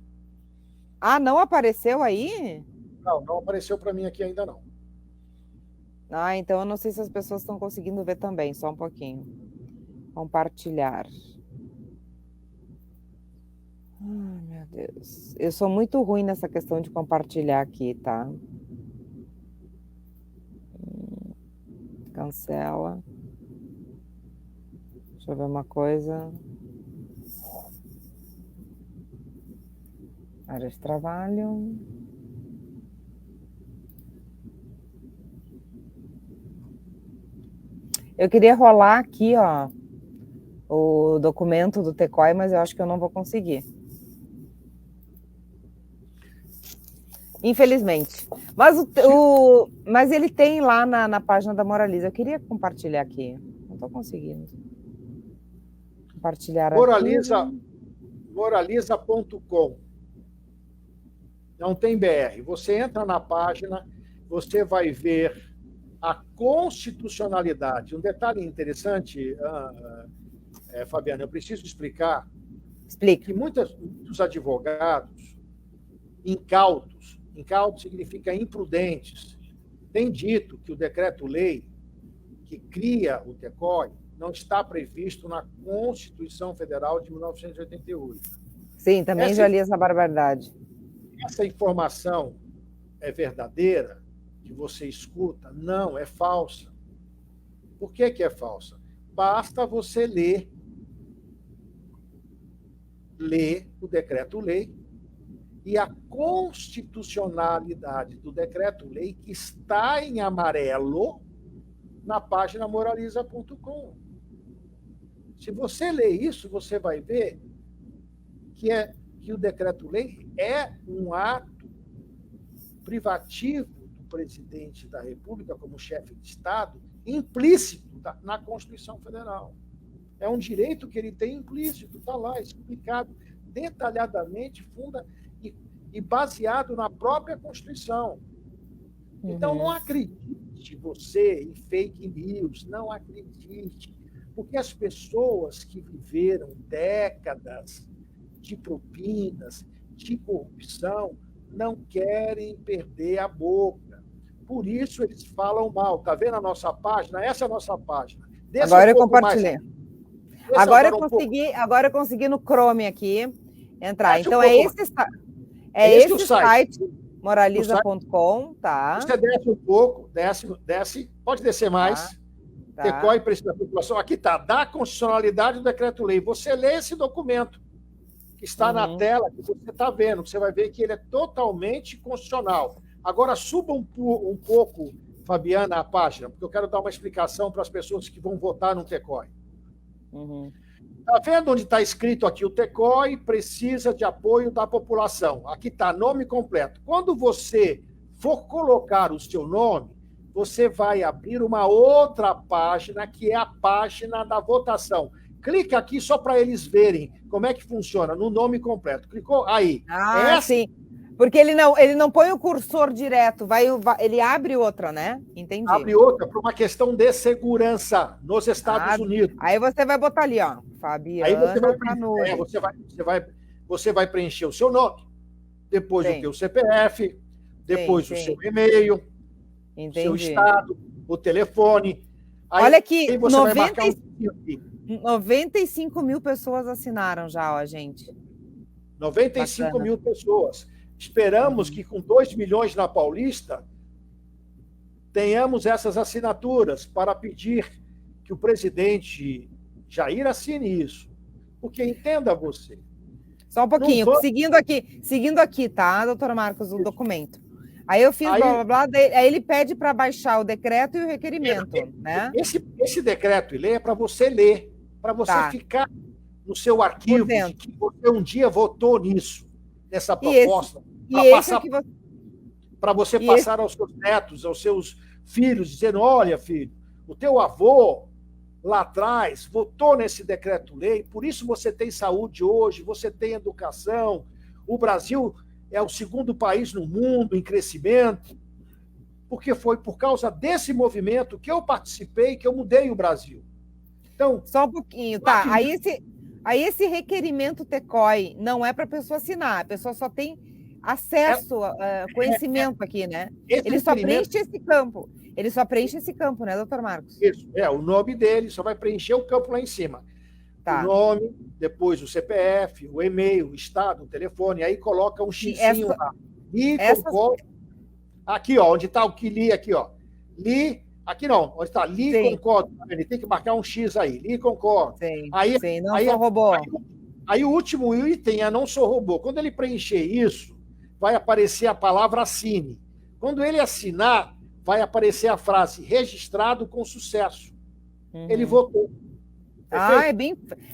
Ah, não apareceu aí? Não apareceu para mim aqui ainda não. Ah, então eu não sei se as pessoas estão conseguindo ver também, só um pouquinho. Compartilhar. Ai, meu Deus. Eu sou muito ruim nessa questão de compartilhar aqui, tá? Cancela. Deixa eu ver uma coisa. Área de trabalho. Eu queria rolar aqui, ó, o documento do Tecói, mas eu acho que eu não vou conseguir. Infelizmente. Mas ele tem lá na página da Moraliza. Eu queria compartilhar aqui. Não estou conseguindo. Compartilhar aqui. Moraliza.com. Não tem BR. Você entra na página, você vai ver a constitucionalidade. Um detalhe interessante, Fabiana, eu preciso explicar. Explique. Que muitos advogados incautos significa imprudentes, têm dito que o decreto-lei que cria o Tecói não está previsto na Constituição Federal de 1988. Sim, também já li essa barbaridade. Essa informação é verdadeira, que você escuta? Não, é falsa. Por que é falsa? Basta você ler o decreto-lei e a constitucionalidade do decreto-lei que está em amarelo na página moraliza.com. Se você ler isso, você vai ver que o decreto-lei é um ato privativo do presidente da República como chefe de Estado, implícito na Constituição Federal. É um direito que ele tem implícito, está lá explicado detalhadamente, e baseado na própria Constituição. Então, não acredite você em fake news, não acredite, porque as pessoas que viveram décadas de propinas, de corrupção, não querem perder a boca. Por isso eles falam mal. Está vendo a nossa página? Essa é a nossa página. Agora eu compartilhei. Agora eu consegui no Chrome aqui entrar. Então, esse site, moraliza.com, tá? Você desce um pouco, desce, pode descer mais. Tá. Tecói e preço da população. Aqui está, da constitucionalidade do decreto-lei. Você lê esse documento. que está na tela que você está vendo. Você vai ver que ele é totalmente constitucional. Agora, suba um pouco, Fabiana, a página, porque eu quero dar uma explicação para as pessoas que vão votar no TECOI. Está vendo onde está escrito aqui? O TECOI precisa de apoio da população. Aqui está, nome completo. Quando você for colocar o seu nome, você vai abrir uma outra página, que é a página da votação. Clica aqui só para eles verem como é que funciona, no nome completo. Clicou? Aí. Sim. Porque ele não põe o cursor direto, ele abre outra, né? Entendi. Abre outra por uma questão de segurança nos Estados Unidos. Aí você vai botar ali, ó, Fabiana. Aí você vai preencher o seu nome, depois o teu CPF, depois o seu e-mail, o seu estado, o telefone. Aí, olha aqui, aí você vai marcar 95 mil pessoas assinaram já, ó, gente. 95 Bacana. mil pessoas. Esperamos que com 2 milhões na Paulista tenhamos essas assinaturas para pedir que o presidente Jair assine isso. Porque entenda você. Só um pouquinho, seguindo aqui, tá, doutor Marcos, o documento. Aí eu fiz blá, blá, blá, aí ele pede para baixar o decreto e o requerimento, né? Esse decreto e lei é para você ler, para você ficar no seu arquivo de que você um dia votou nisso, nessa proposta, para você passar aos seus netos, aos seus filhos, dizendo, olha, filho, o teu avô lá atrás votou nesse decreto-lei, por isso você tem saúde hoje, você tem educação, o Brasil é o segundo país no mundo em crescimento, porque foi por causa desse movimento que eu participei, que eu mudei o Brasil. Então, só um pouquinho, tá? Aí esse requerimento TECOI não é para a pessoa assinar, a pessoa só tem acesso a conhecimento aqui, né? Ele só preenche esse campo. Ele só preenche esse campo, né, doutor Marcos? Isso, o nome dele só vai preencher o campo lá em cima. Tá. O nome, depois o CPF, o e-mail, o estado, o telefone, aí coloca um xizinho lá. Concordo. Aqui, ó, onde está o que li aqui, ó. Li, aqui não, onde está li, concordo. Ele tem que marcar um X aí, li, concordo. Sim, não sou robô. Aí o último item é não sou robô. Quando ele preencher isso, vai aparecer a palavra assine. Quando ele assinar, vai aparecer a frase registrado com sucesso. Ele votou.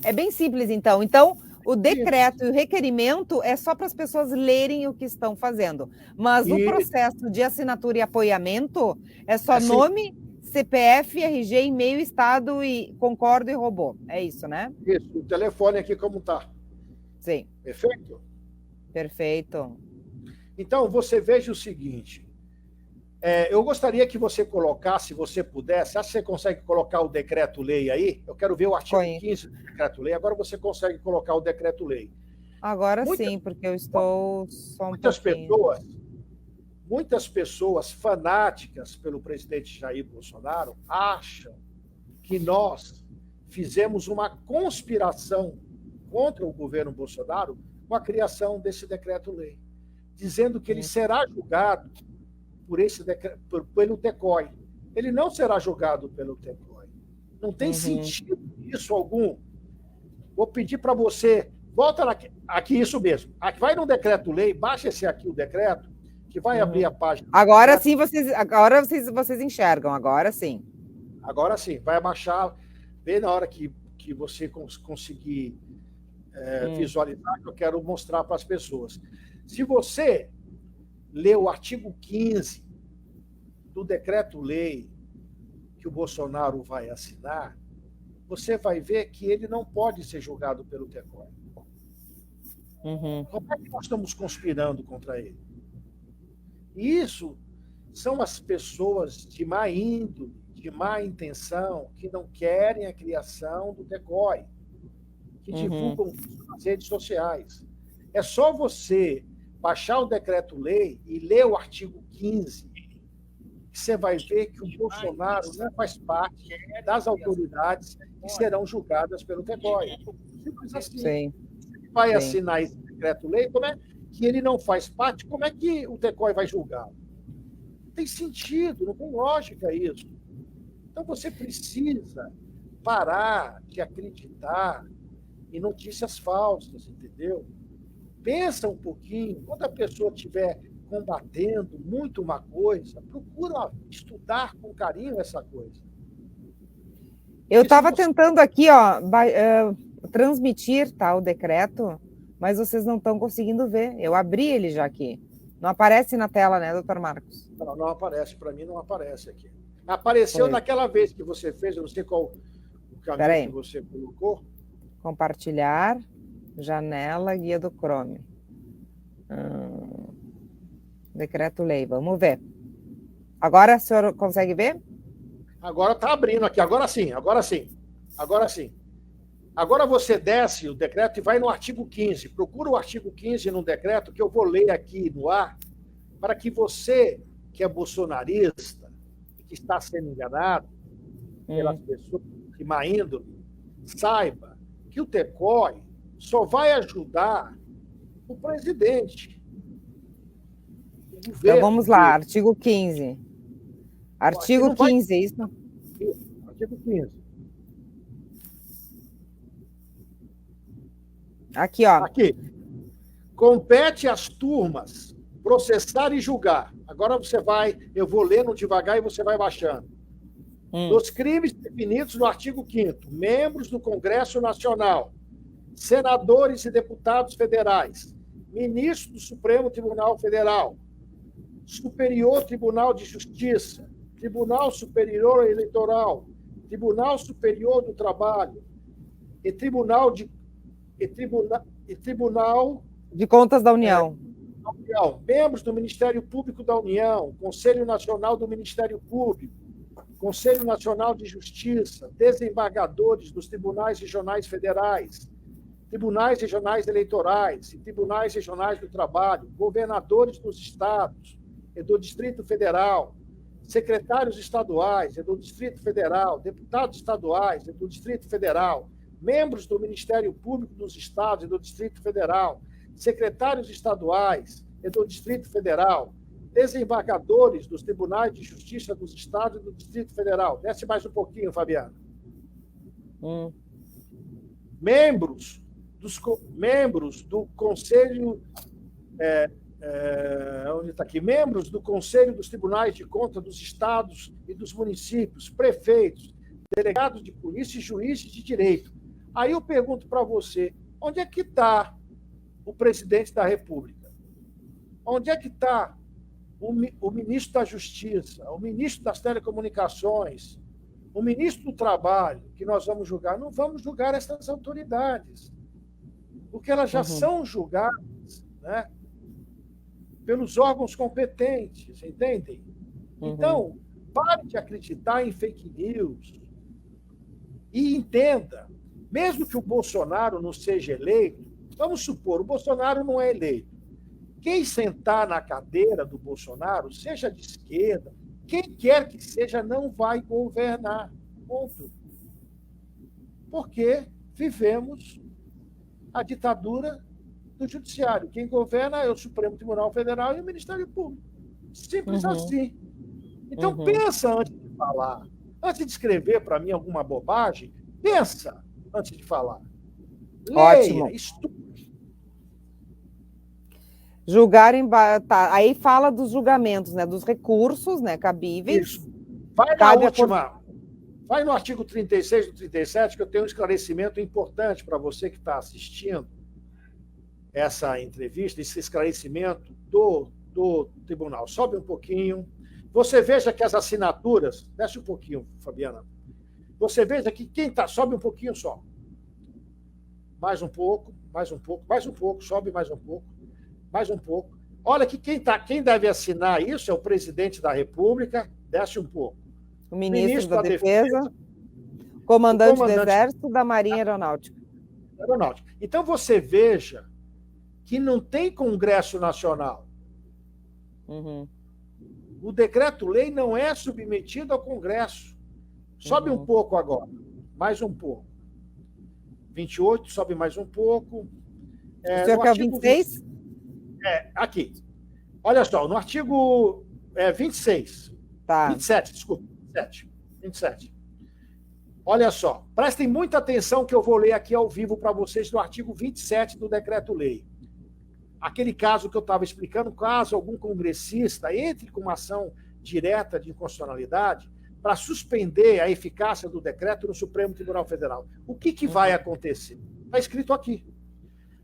É bem simples, então. Então, o decreto e o requerimento é só para as pessoas lerem o que estão fazendo. Mas o processo de assinatura e apoiamento é só nome, CPF, RG, e-mail, estado e concordo e robô. É isso, né? Isso. O telefone aqui como está. Sim. Perfeito? Perfeito. Então, você veja o seguinte. Eu gostaria que você colocasse, se você pudesse, acho que você consegue colocar o decreto-lei aí? Eu quero ver o artigo 15 do decreto-lei. Agora você consegue colocar o decreto-lei. Agora sim, porque eu estou só muitas pessoas fanáticas pelo presidente Jair Bolsonaro acham que nós fizemos uma conspiração contra o governo Bolsonaro com a criação desse decreto-lei, dizendo que ele será julgado pelo TECOI. Ele não será julgado pelo TECOI. Não tem sentido isso algum. Vou pedir para você, volta aqui, isso mesmo. Aqui, vai no decreto-lei, baixa esse aqui, o decreto, que vai abrir a página. Agora sim, vocês enxergam, agora sim. Agora sim, vai abaixar, bem na hora que você conseguir visualizar, que eu quero mostrar para as pessoas. Se você ler o artigo 15 do decreto-lei que o Bolsonaro vai assinar, você vai ver que ele não pode ser julgado pelo TECOI. Como é que nós estamos conspirando contra ele? E isso são as pessoas de má índole, de má intenção, que não querem a criação do TECOI, que divulgam nas redes sociais. É só você baixar o decreto-lei e ler o artigo 15, que você vai ver que o Bolsonaro não faz parte das autoridades que serão julgadas pelo TECOI. Simples assim. Sim. Ele vai assinar esse decreto-lei, como é que ele não faz parte, como é que o TECOI vai julgar? Não tem sentido, não tem lógica isso. Então você precisa parar de acreditar em notícias falsas, entendeu? pensa um pouquinho. Quando a pessoa estiver combatendo muito uma coisa, procura estudar com carinho essa coisa. Eu estava tentando aqui, ó, transmitir, tá, o decreto, mas vocês não estão conseguindo ver. Eu abri ele já aqui. Não aparece na tela, né, doutor Marcos? Não, não aparece. Para mim, não aparece aqui. Apareceu naquela vez que você fez, eu não sei qual o caminho que você colocou. Compartilhar, janela, guia do Chrome. Decreto-lei, vamos ver. Agora o senhor consegue ver? Agora está abrindo aqui, agora sim, agora sim. Agora sim. Agora você desce o decreto e vai no artigo 15. Procura o artigo 15 no decreto, que eu vou ler aqui no ar, para que você, que é bolsonarista, que está sendo enganado pelas pessoas de má índole, saiba que o TECOI só vai ajudar o presidente. Então vamos lá, artigo 15. Artigo 15, é isso? Artigo 15. Aqui, ó. Aqui. Compete às turmas processar e julgar. Agora você vai, eu vou lendo devagar e você vai baixando. Dos crimes definidos no artigo 5º, membros do Congresso Nacional, senadores e deputados federais, ministro do Supremo Tribunal Federal, Superior Tribunal de Justiça, Tribunal Superior Eleitoral, Tribunal Superior do Trabalho e Tribunal de Contas da União. Membros do Ministério Público da União, Conselho Nacional do Ministério Público, Conselho Nacional de Justiça, desembargadores dos tribunais regionais federais, tribunais regionais eleitorais e tribunais regionais do trabalho, governadores dos estados e do Distrito Federal, secretários estaduais e do Distrito Federal, deputados estaduais e do Distrito Federal, membros do Ministério Público dos Estados e do Distrito Federal, secretários estaduais e do Distrito Federal, desembargadores dos Tribunais de Justiça dos Estados e do Distrito Federal. Desce mais um pouquinho, Fabiana. Membros do Conselho... onde está aqui? Membros do Conselho dos Tribunais de Contas dos Estados e dos municípios, prefeitos, delegados de polícia e juízes de direito. Aí eu pergunto para você, onde é que está o presidente da República? Onde é que está o ministro da Justiça, o ministro das Telecomunicações, o ministro do Trabalho, que nós vamos julgar? Não vamos julgar essas autoridades, porque elas já são julgadas, né, pelos órgãos competentes, entendem? Então, pare de acreditar em fake news e entenda, mesmo que o Bolsonaro não seja eleito, vamos supor, o Bolsonaro não é eleito. Quem sentar na cadeira do Bolsonaro, seja de esquerda, quem quer que seja, não vai governar. Ponto. Porque vivemos a ditadura do Judiciário. Quem governa é o Supremo Tribunal Federal e o Ministério Público. Simples assim. Então, pensa antes de falar. Antes de escrever para mim alguma bobagem, pensa antes de falar. Leia, estude. Julgarem, tá, aí fala dos julgamentos, né, dos recursos, né, cabíveis. Isso. Vai na última. Vai no artigo 36 do 37, que eu tenho um esclarecimento importante para você que está assistindo essa entrevista, esse esclarecimento do tribunal. Sobe um pouquinho. Você veja que as assinaturas... Desce um pouquinho, Fabiana. Você veja que quem está... Sobe um pouquinho só. Mais um pouco, mais um pouco, mais um pouco. Sobe mais um pouco, mais um pouco. Olha que quem deve assinar isso é o presidente da República. Desce um pouco. O ministro da Defesa, comandante do Exército, da Marinha Aeronáutica. Então, você veja que não tem Congresso Nacional. O decreto-lei não é submetido ao Congresso. Sobe um pouco agora. Mais um pouco. 28, sobe mais um pouco. O senhor quer o 26? Aqui. Olha só, no artigo 26. Tá. 27, desculpa. 27. Olha só, prestem muita atenção que eu vou ler aqui ao vivo para vocês no artigo 27 do decreto-lei. aquele caso que eu estava explicando, caso algum congressista entre com uma ação direta de inconstitucionalidade para suspender a eficácia do decreto no Supremo Tribunal Federal. O que vai acontecer? Está escrito aqui.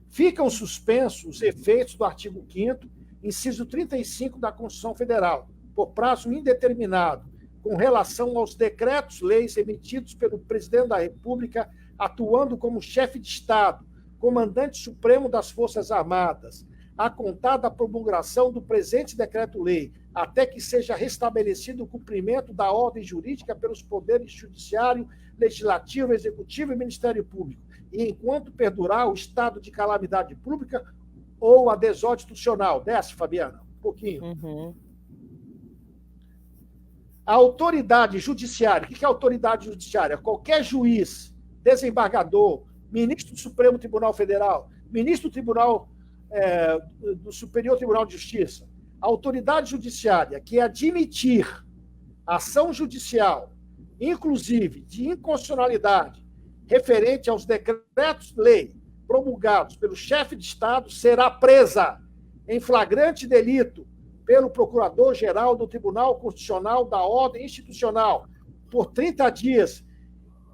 Ficam suspensos os efeitos do artigo 5º, inciso 35 da Constituição Federal, por prazo indeterminado, com relação aos decretos-leis emitidos pelo Presidente da República, atuando como chefe de Estado, comandante supremo das Forças Armadas, a contar da promulgação do presente decreto-lei, até que seja restabelecido o cumprimento da ordem jurídica pelos poderes judiciário, legislativo, executivo e Ministério Público, e enquanto perdurar o estado de calamidade pública ou a desordem institucional. Desce, Fabiana, um pouquinho. Uhum. A autoridade judiciária, o que é autoridade judiciária? Qualquer juiz, desembargador, ministro do Supremo Tribunal Federal, ministro do Tribunal do Superior Tribunal de Justiça, a autoridade judiciária que admitir ação judicial, inclusive de inconstitucionalidade, referente aos decretos-lei promulgados pelo chefe de Estado, será presa em flagrante delito pelo Procurador-Geral do Tribunal Constitucional da Ordem Institucional por 30 dias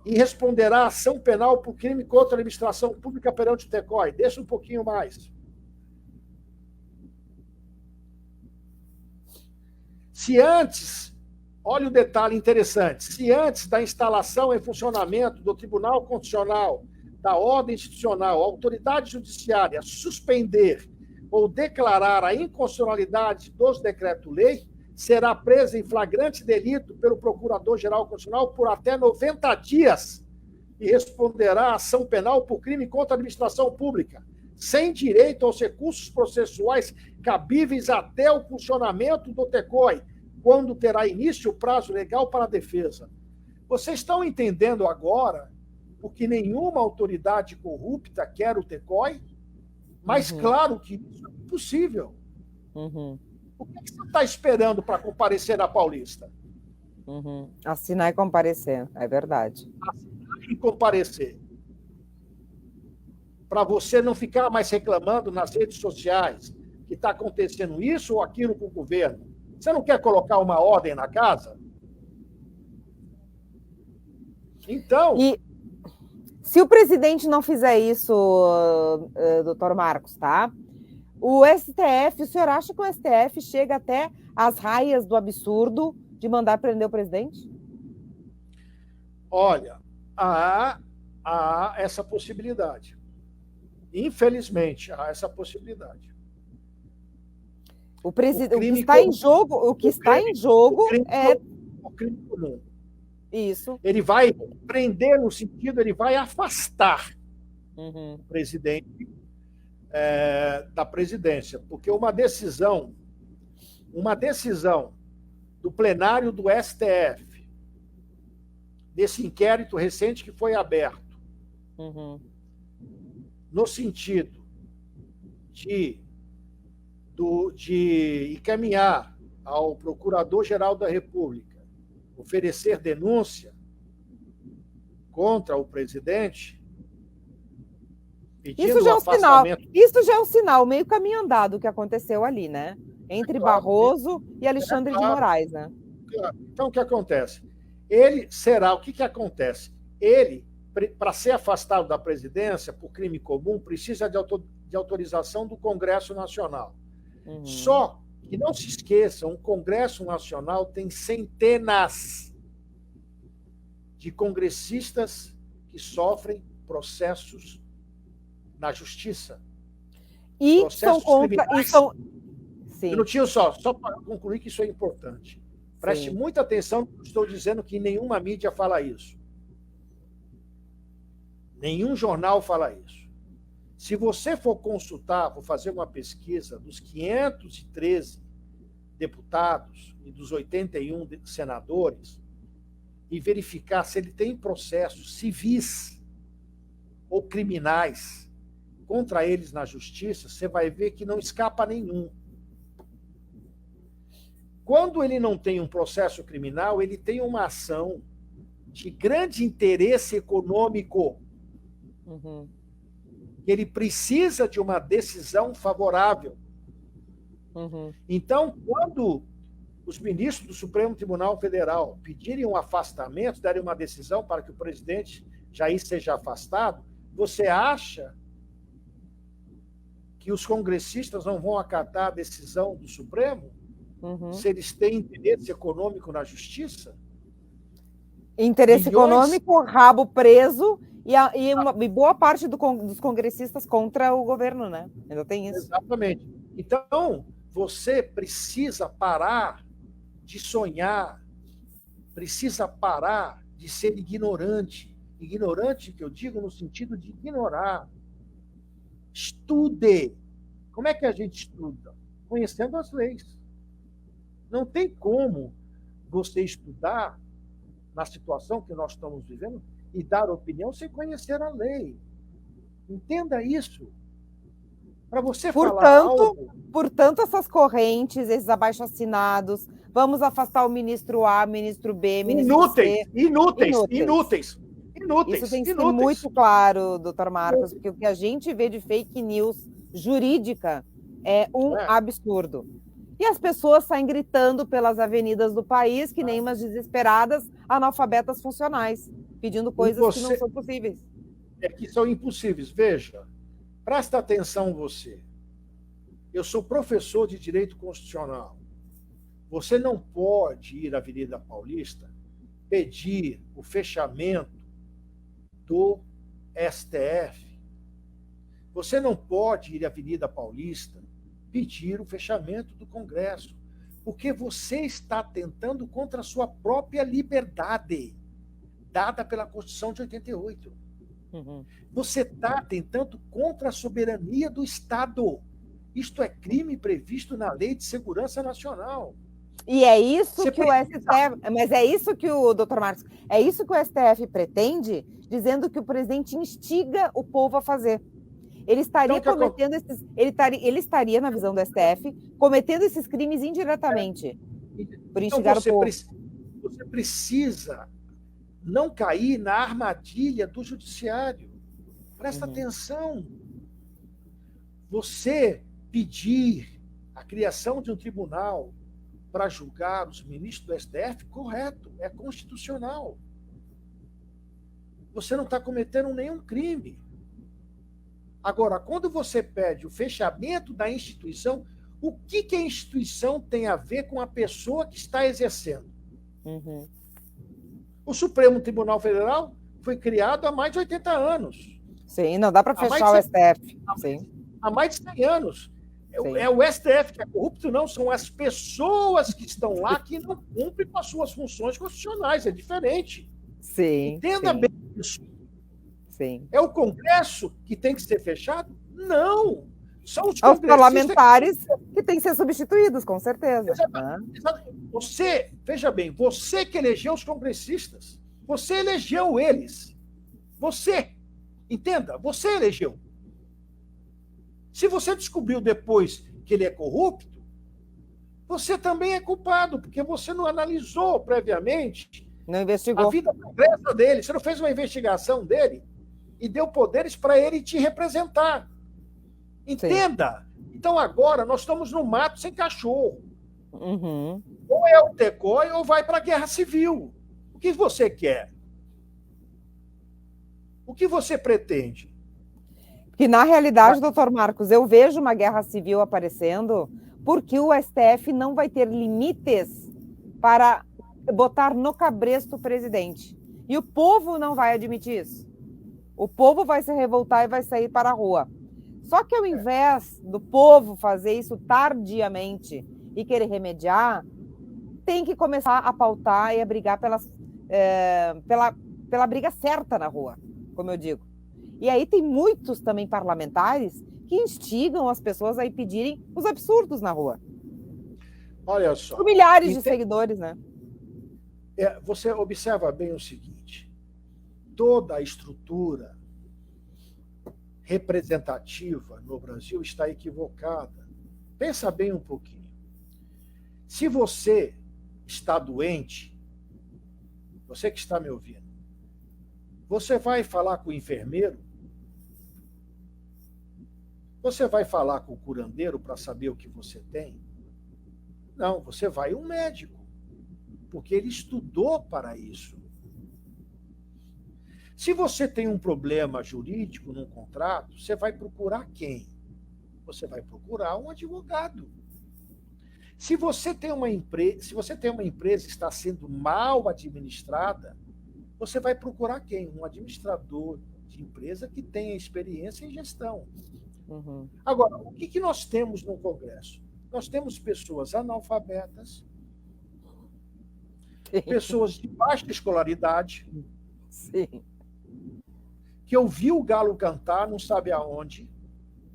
e responderá à ação penal por crime contra a administração pública perante o TECOI. Deixa um pouquinho mais. Se antes, olha o detalhe interessante, se antes da instalação em funcionamento do Tribunal Constitucional, da Ordem Institucional, a autoridade judiciária suspender ou declarar a inconstitucionalidade dos decretos-lei, será presa em flagrante delito pelo Procurador-Geral Constitucional por até 90 dias e responderá à ação penal por crime contra a administração pública, sem direito aos recursos processuais cabíveis até o funcionamento do TECOI, quando terá início o prazo legal para a defesa. Vocês estão entendendo agora porque nenhuma autoridade corrupta quer o TECOI? Mas claro que isso é impossível. O que você está esperando para comparecer na Paulista? Assinar e comparecer, é verdade. Assinar e comparecer. Para você não ficar mais reclamando nas redes sociais que está acontecendo isso ou aquilo com o governo. Você não quer colocar uma ordem na casa? Então... E se o presidente não fizer isso, doutor Marcos, tá? O STF, o senhor acha que o STF chega até as raias do absurdo de mandar prender o presidente? Olha, há essa possibilidade. Infelizmente, há essa possibilidade. O que está em jogo é o crime comum. Isso. Ele vai prender no sentido, ele vai afastar o presidente da presidência, porque uma decisão do plenário do STF, desse inquérito recente que foi aberto, no sentido de encaminhar ao Procurador-Geral da República oferecer denúncia contra o presidente, pedindo o afastamento... Isso já é um sinal, meio caminho andado o que aconteceu ali, né? Entre Barroso e Alexandre de Moraes, né? Então, o que acontece? O que acontece? Ele, para ser afastado da presidência por crime comum, precisa de autorização do Congresso Nacional. Só que não se esqueçam, o Congresso Nacional tem centenas de congressistas que sofrem processos na justiça. E são contra... Sim. Minutinho só para concluir que isso é importante. Preste muita atenção, estou dizendo que nenhuma mídia fala isso. Nenhum jornal fala isso. Se você for consultar, vou fazer uma pesquisa dos 513 deputados e dos 81 senadores e verificar se ele tem processos civis ou criminais contra eles na justiça, você vai ver que não escapa nenhum. Quando ele não tem um processo criminal, ele tem uma ação de grande interesse econômico. que ele precisa de uma decisão favorável. Uhum. Então, quando os ministros do Supremo Tribunal Federal pedirem um afastamento, darem uma decisão para que o presidente Jair seja afastado, você acha que os congressistas não vão acatar a decisão do Supremo? Uhum. Se eles têm interesse econômico na justiça? Interesse econômico, rabo preso e boa parte dos congressistas contra o governo, né? Ainda tem isso. Exatamente. Então, você precisa parar de sonhar, precisa parar de ser ignorante. Ignorante, que eu digo no sentido de ignorar. Estude. Como é que a gente estuda? Conhecendo as leis. Não tem como você estudar na situação que nós estamos vivendo e dar opinião sem conhecer a lei. Entenda isso. Para você falar algo... Portanto, essas correntes, esses abaixo-assinados, vamos afastar o ministro A, ministro B, ministro C... Inúteis. Isso tem que ser muito claro, doutor Marcos, porque o que a gente vê de fake news jurídica é um absurdo. E as pessoas saem gritando pelas avenidas do país, que nem umas desesperadas analfabetas funcionais, pedindo coisas que não são possíveis. Que são impossíveis. Veja, presta atenção você. Eu sou professor de Direito Constitucional. Você não pode ir à Avenida Paulista pedir o fechamento do STF. Você não pode ir à Avenida Paulista pedir o fechamento do Congresso, porque você está tentando contra a sua própria liberdade, dada pela Constituição de 88. Uhum. Você está tentando contra a soberania do Estado. Isto é crime previsto na Lei de Segurança Nacional. E é isso que o STF... Mas é isso que o doutor Marcos... É isso que o STF pretende, dizendo que o presidente instiga o povo a fazer. Ele estaria cometendo esses... Ele estaria, na visão do STF, cometendo esses crimes indiretamente, por instigar o povo. Você precisa não cair na armadilha do judiciário. Presta atenção. Você pedir a criação de um tribunal para julgar os ministros do STF, correto, é constitucional. Você não está cometendo nenhum crime. Agora, quando você pede o fechamento da instituição, o que a instituição tem a ver com a pessoa que está exercendo? Uhum. O Supremo Tribunal Federal foi criado há mais de 80 anos. Sim, não dá para fechar o STF. Há mais de 100 anos. É o STF que é corrupto, não, são as pessoas que estão lá que não cumprem com as suas funções constitucionais, é diferente. Sim. Entenda bem isso. Sim. É o Congresso que tem que ser fechado? Não. São os parlamentares que têm que ser substituídos, com certeza. Você, veja bem, você que elegeu os congressistas, você elegeu eles. Você, entenda, você elegeu. Se você descobriu depois que ele é corrupto, você também é culpado, porque você não analisou previamente não investigou a vida pregressa dele, você não fez uma investigação dele e deu poderes para ele te representar. Entenda? Sim. Então agora nós estamos no mato sem cachorro. Uhum. Ou é o decoy ou vai para a guerra civil. O que você quer? O que você pretende? Que, na realidade, doutor Marcos, eu vejo uma guerra civil aparecendo porque o STF não vai ter limites para botar no cabresto o presidente. E o povo não vai admitir isso. O povo vai se revoltar e vai sair para a rua. Só que ao invés do povo fazer isso tardiamente e querer remediar, tem que começar a pautar e a brigar pela briga certa na rua, como eu digo. E aí tem muitos também parlamentares que instigam as pessoas a pedirem os absurdos na rua. Olha só. Com milhares de seguidores, né? Você observa bem o seguinte. Toda a estrutura representativa no Brasil está equivocada. Pensa bem um pouquinho. Se você está doente, você que está me ouvindo, você vai falar com o enfermeiro? Você vai falar com o curandeiro para saber o que você tem? Não, você vai a um médico, porque ele estudou para isso. Se você tem um problema jurídico num contrato, você vai procurar quem? Você vai procurar um advogado. Se você tem uma empresa que está sendo mal administrada, você vai procurar quem? Um administrador de empresa que tenha experiência em gestão. Uhum. Agora, o que nós temos no Congresso? Nós temos pessoas analfabetas, pessoas de baixa escolaridade, Sim. que ouviu o galo cantar, não sabe aonde,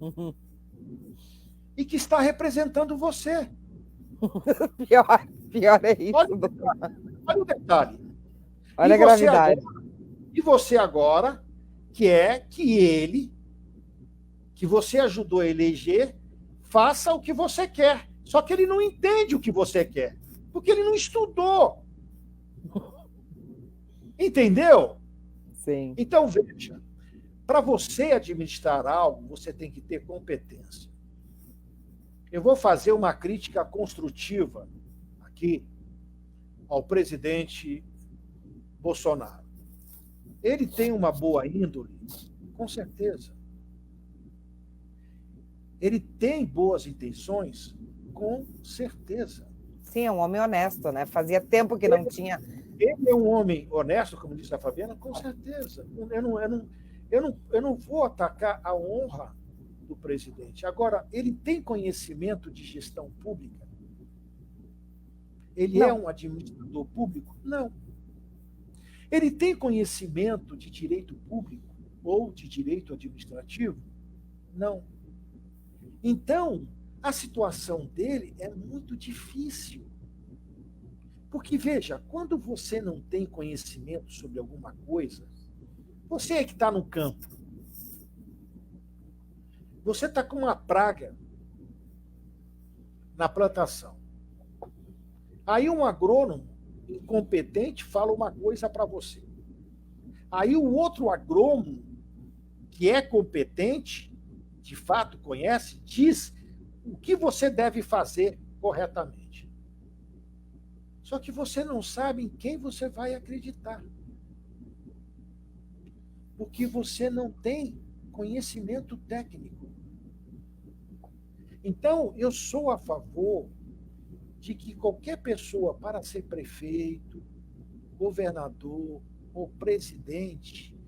Uhum. e que está representando você. Pior é isso. Olha o detalhe. Olha a gravidade. E você agora quer que você ajudou a eleger, faça o que você quer. Só que ele não entende o que você quer, porque ele não estudou. Entendeu? Sim. Então, veja, para você administrar algo, você tem que ter competência. Eu vou fazer uma crítica construtiva aqui ao presidente Bolsonaro. Ele tem uma boa índole, com certeza. Ele tem boas intenções, com certeza. Sim, é um homem honesto, né? Fazia tempo que não tinha. Ele é um homem honesto, como disse a Fabiana, com certeza. Eu não vou atacar a honra do presidente. Agora, ele tem conhecimento de gestão pública? Ele Não. é um administrador público? Não. Ele tem conhecimento de direito público ou de direito administrativo? Não. Então, a situação dele é muito difícil. Porque, veja, quando você não tem conhecimento sobre alguma coisa, você é que está no campo. Você está com uma praga na plantação. Aí um agrônomo incompetente fala uma coisa para você. Aí o outro agrônomo, que é competente, de fato conhece, diz o que você deve fazer corretamente. Só que você não sabe em quem você vai acreditar. Porque você não tem conhecimento técnico. Então, eu sou a favor de que qualquer pessoa, para ser prefeito, governador ou presidente,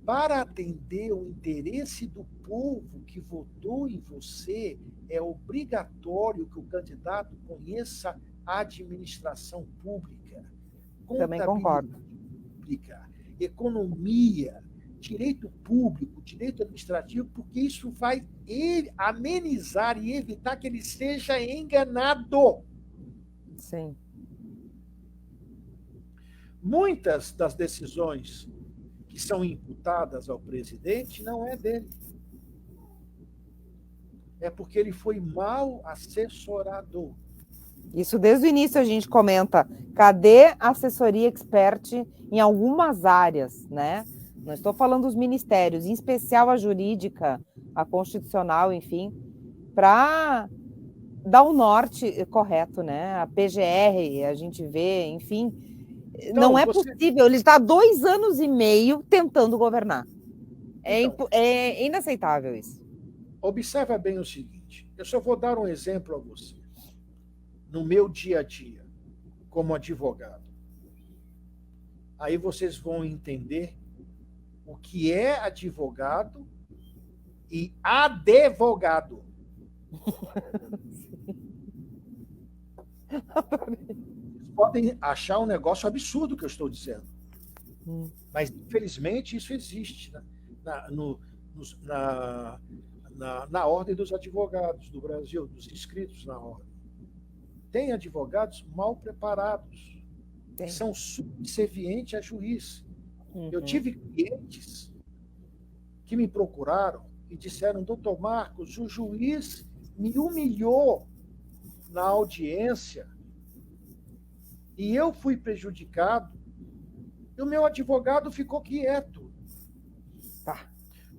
para atender o interesse do povo que votou em você, é obrigatório que o candidato conheça a administração pública, Também concordo. pública, economia, direito público, direito administrativo, porque isso vai amenizar e evitar que ele seja enganado. Sim. Muitas das decisões que são imputadas ao presidente não é dele. É porque ele foi mal assessorado. Isso desde o início a gente comenta. Cadê a assessoria expert em algumas áreas, né? Não estou falando dos ministérios, em especial a jurídica, a constitucional, enfim, para dar o norte correto, né? A PGR, a gente vê, enfim. Então, não é possível. Ele está há 2 anos e meio tentando governar. É inaceitável isso. Observa bem o seguinte. Eu só vou dar um exemplo a você. No meu dia a dia, como advogado. Aí vocês vão entender o que é advogado e advogado. Vocês podem achar um negócio absurdo que eu estou dizendo. Mas, infelizmente, isso existe na ordem dos advogados do Brasil, dos inscritos na ordem. Tem advogados mal preparados, que são subservientes a juiz. Eu tive clientes que me procuraram e disseram: doutor Marcos, o juiz me humilhou na audiência e eu fui prejudicado e o meu advogado ficou quieto. Tá.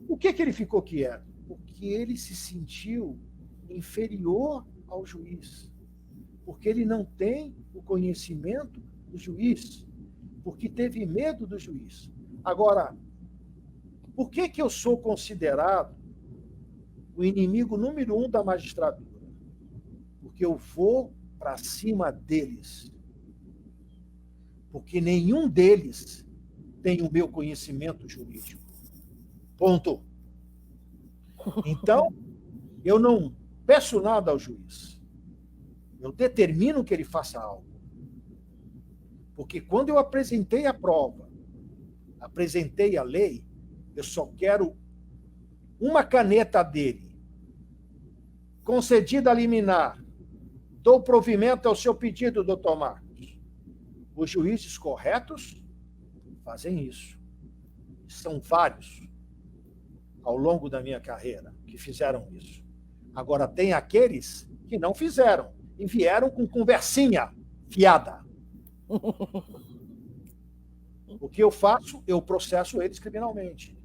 O que ele ficou quieto? Porque porque ele se sentiu inferior ao juiz, porque ele não tem o conhecimento do juiz, porque teve medo do juiz. Agora, por que eu sou considerado o inimigo número 1 da magistratura? Porque eu vou para cima deles. Porque nenhum deles tem o meu conhecimento jurídico. Ponto. Então, eu não peço nada ao juiz. Eu determino que ele faça algo. Porque quando eu apresentei a prova, apresentei a lei, eu só quero uma caneta dele, concedida a liminar. Dou provimento ao seu pedido, doutor Marcos. Os juízes corretos fazem isso. São vários ao longo da minha carreira que fizeram isso. Agora, tem aqueles que não fizeram e vieram com conversinha fiada. O que eu faço? Eu processo eles criminalmente.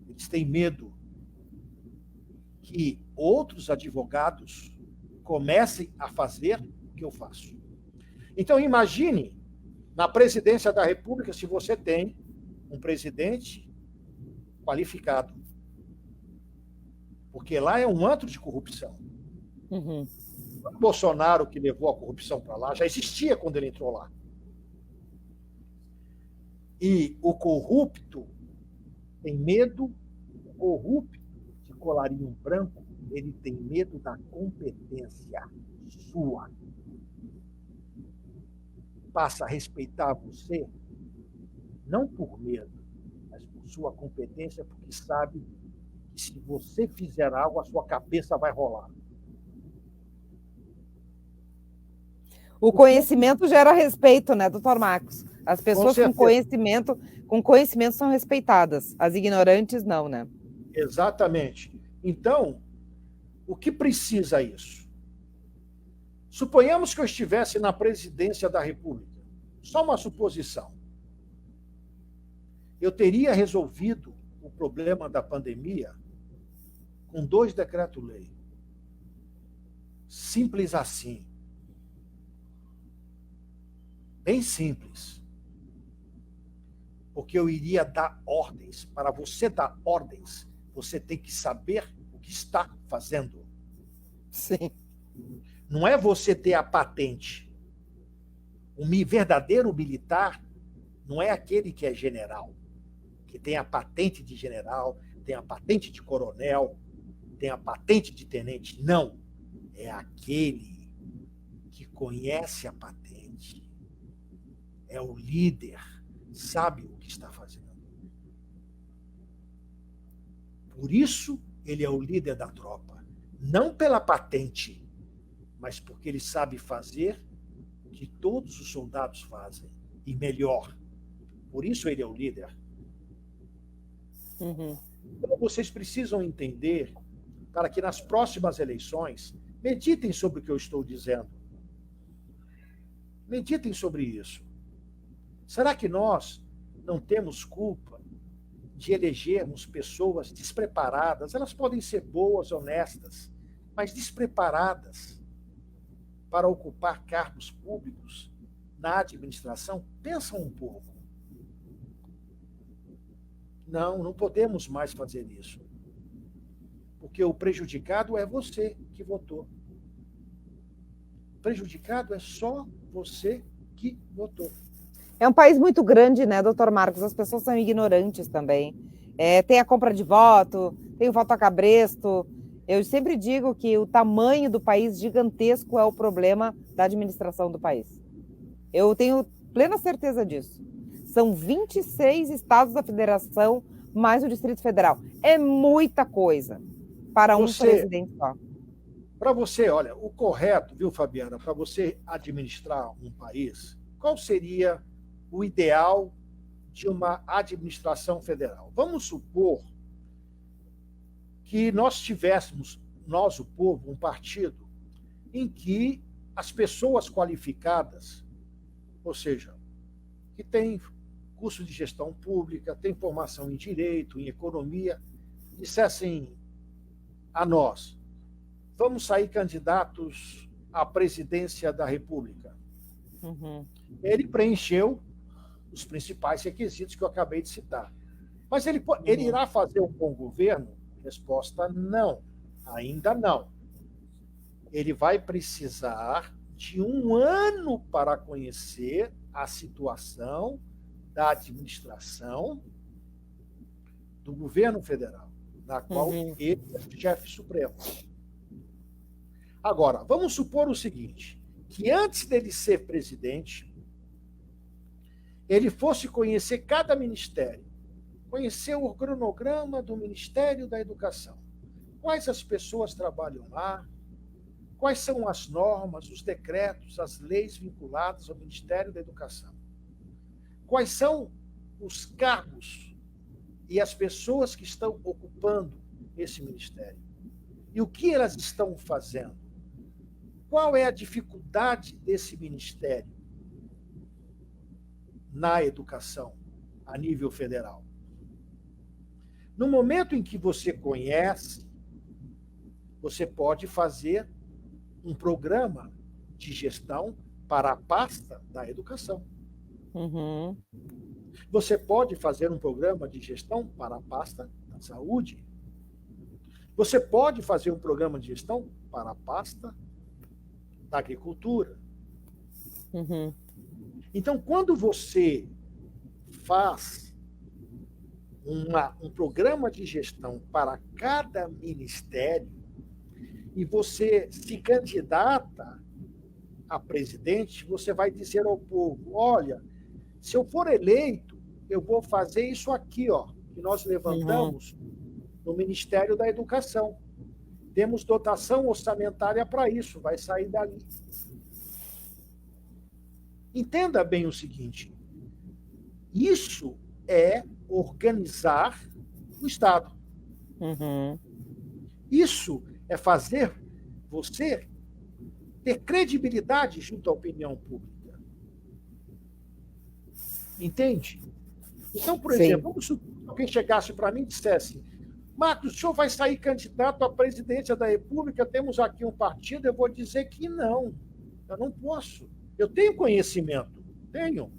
Eles têm medo que outros advogados comecem a fazer o que eu faço. Então, imagine, na presidência da República, se você tem um presidente qualificado. Porque lá é um antro de corrupção. Uhum. O Bolsonaro, que levou a corrupção para lá, já existia quando ele entrou lá. E o corrupto tem medo, o corrupto de colarinho branco, ele tem medo da competência sua. Passa a respeitar você, não por medo, mas por sua competência, porque sabe que se você fizer algo, a sua cabeça vai rolar. O conhecimento gera respeito, né, doutor Marcos? As pessoas com conhecimento são respeitadas, as ignorantes não, né? Exatamente. Então, o que precisa isso? Suponhamos que eu estivesse na presidência da República. Só uma suposição. Eu teria resolvido o problema da pandemia com 2 decretos-lei. Simples assim. Bem simples. Porque eu iria dar ordens. Para você dar ordens, você tem que saber o que está fazendo. Sim. Não é você ter a patente. O verdadeiro militar não é aquele que é general, que tem a patente de general, tem a patente de coronel, tem a patente de tenente. Não. É aquele que conhece a patente. É o líder, sabe o que está fazendo. Por isso, ele é o líder da tropa. Não pela patente, mas porque ele sabe fazer o que todos os soldados fazem, e melhor. Por isso ele é o líder. Uhum. Então, vocês precisam entender, para que nas próximas eleições, meditem sobre o que eu estou dizendo. Meditem sobre isso. Será que nós não temos culpa de elegermos pessoas despreparadas? Elas podem ser boas, honestas, mas despreparadas para ocupar cargos públicos na administração? Pensa um pouco. Não podemos mais fazer isso. Porque o prejudicado é você que votou. O prejudicado é só você que votou. É um país muito grande, né, doutor Marcos? As pessoas são ignorantes também. Tem a compra de voto, tem o voto a cabresto. Eu sempre digo que o tamanho do país gigantesco é o problema da administração do país. Eu tenho plena certeza disso. São 26 estados da federação, mais o Distrito Federal. É muita coisa para um presidente só. Para você, olha, o correto, viu, Fabiana, para você administrar um país, qual seria o ideal de uma administração federal? Vamos supor que nós tivéssemos, nós, o povo, um partido em que as pessoas qualificadas, ou seja, que têm curso de gestão pública, têm formação em direito, em economia, dissessem: a nós: vamos sair candidatos à presidência da República. Ele preencheu os principais requisitos que eu acabei de citar. Mas ele irá fazer um bom governo? Resposta: não, ainda não. Ele vai precisar de 1 ano para conhecer a situação da administração do governo federal, na qual ele é o chefe supremo. Agora, vamos supor o seguinte, que antes dele ser presidente, ele fosse conhecer cada ministério, conhecer o cronograma do Ministério da Educação, quais as pessoas trabalham lá, quais são as normas, os decretos, as leis vinculadas ao Ministério da Educação, quais são os cargos e as pessoas que estão ocupando esse ministério, e o que elas estão fazendo, qual é a dificuldade desse ministério na educação a nível federal. No momento em que você conhece, você pode fazer um programa de gestão para a pasta da educação. Você pode fazer um programa de gestão para a pasta da saúde. Você pode fazer um programa de gestão para a pasta da agricultura. Então, quando você faz um programa de gestão para cada ministério e você se candidata a presidente, você vai dizer ao povo: olha, se eu for eleito, eu vou fazer isso aqui, ó, que nós levantamos no Ministério da Educação. Temos dotação orçamentária para isso, vai sair dali. Entenda bem o seguinte: isso é organizar o Estado. Isso é fazer você ter credibilidade junto à opinião pública. Entende? Então, por exemplo, vamos supor que alguém chegasse para mim e dissesse: Marcos, o senhor vai sair candidato à presidência da República, temos aqui um partido. Eu vou dizer que não, eu não posso. Eu tenho conhecimento, tenho,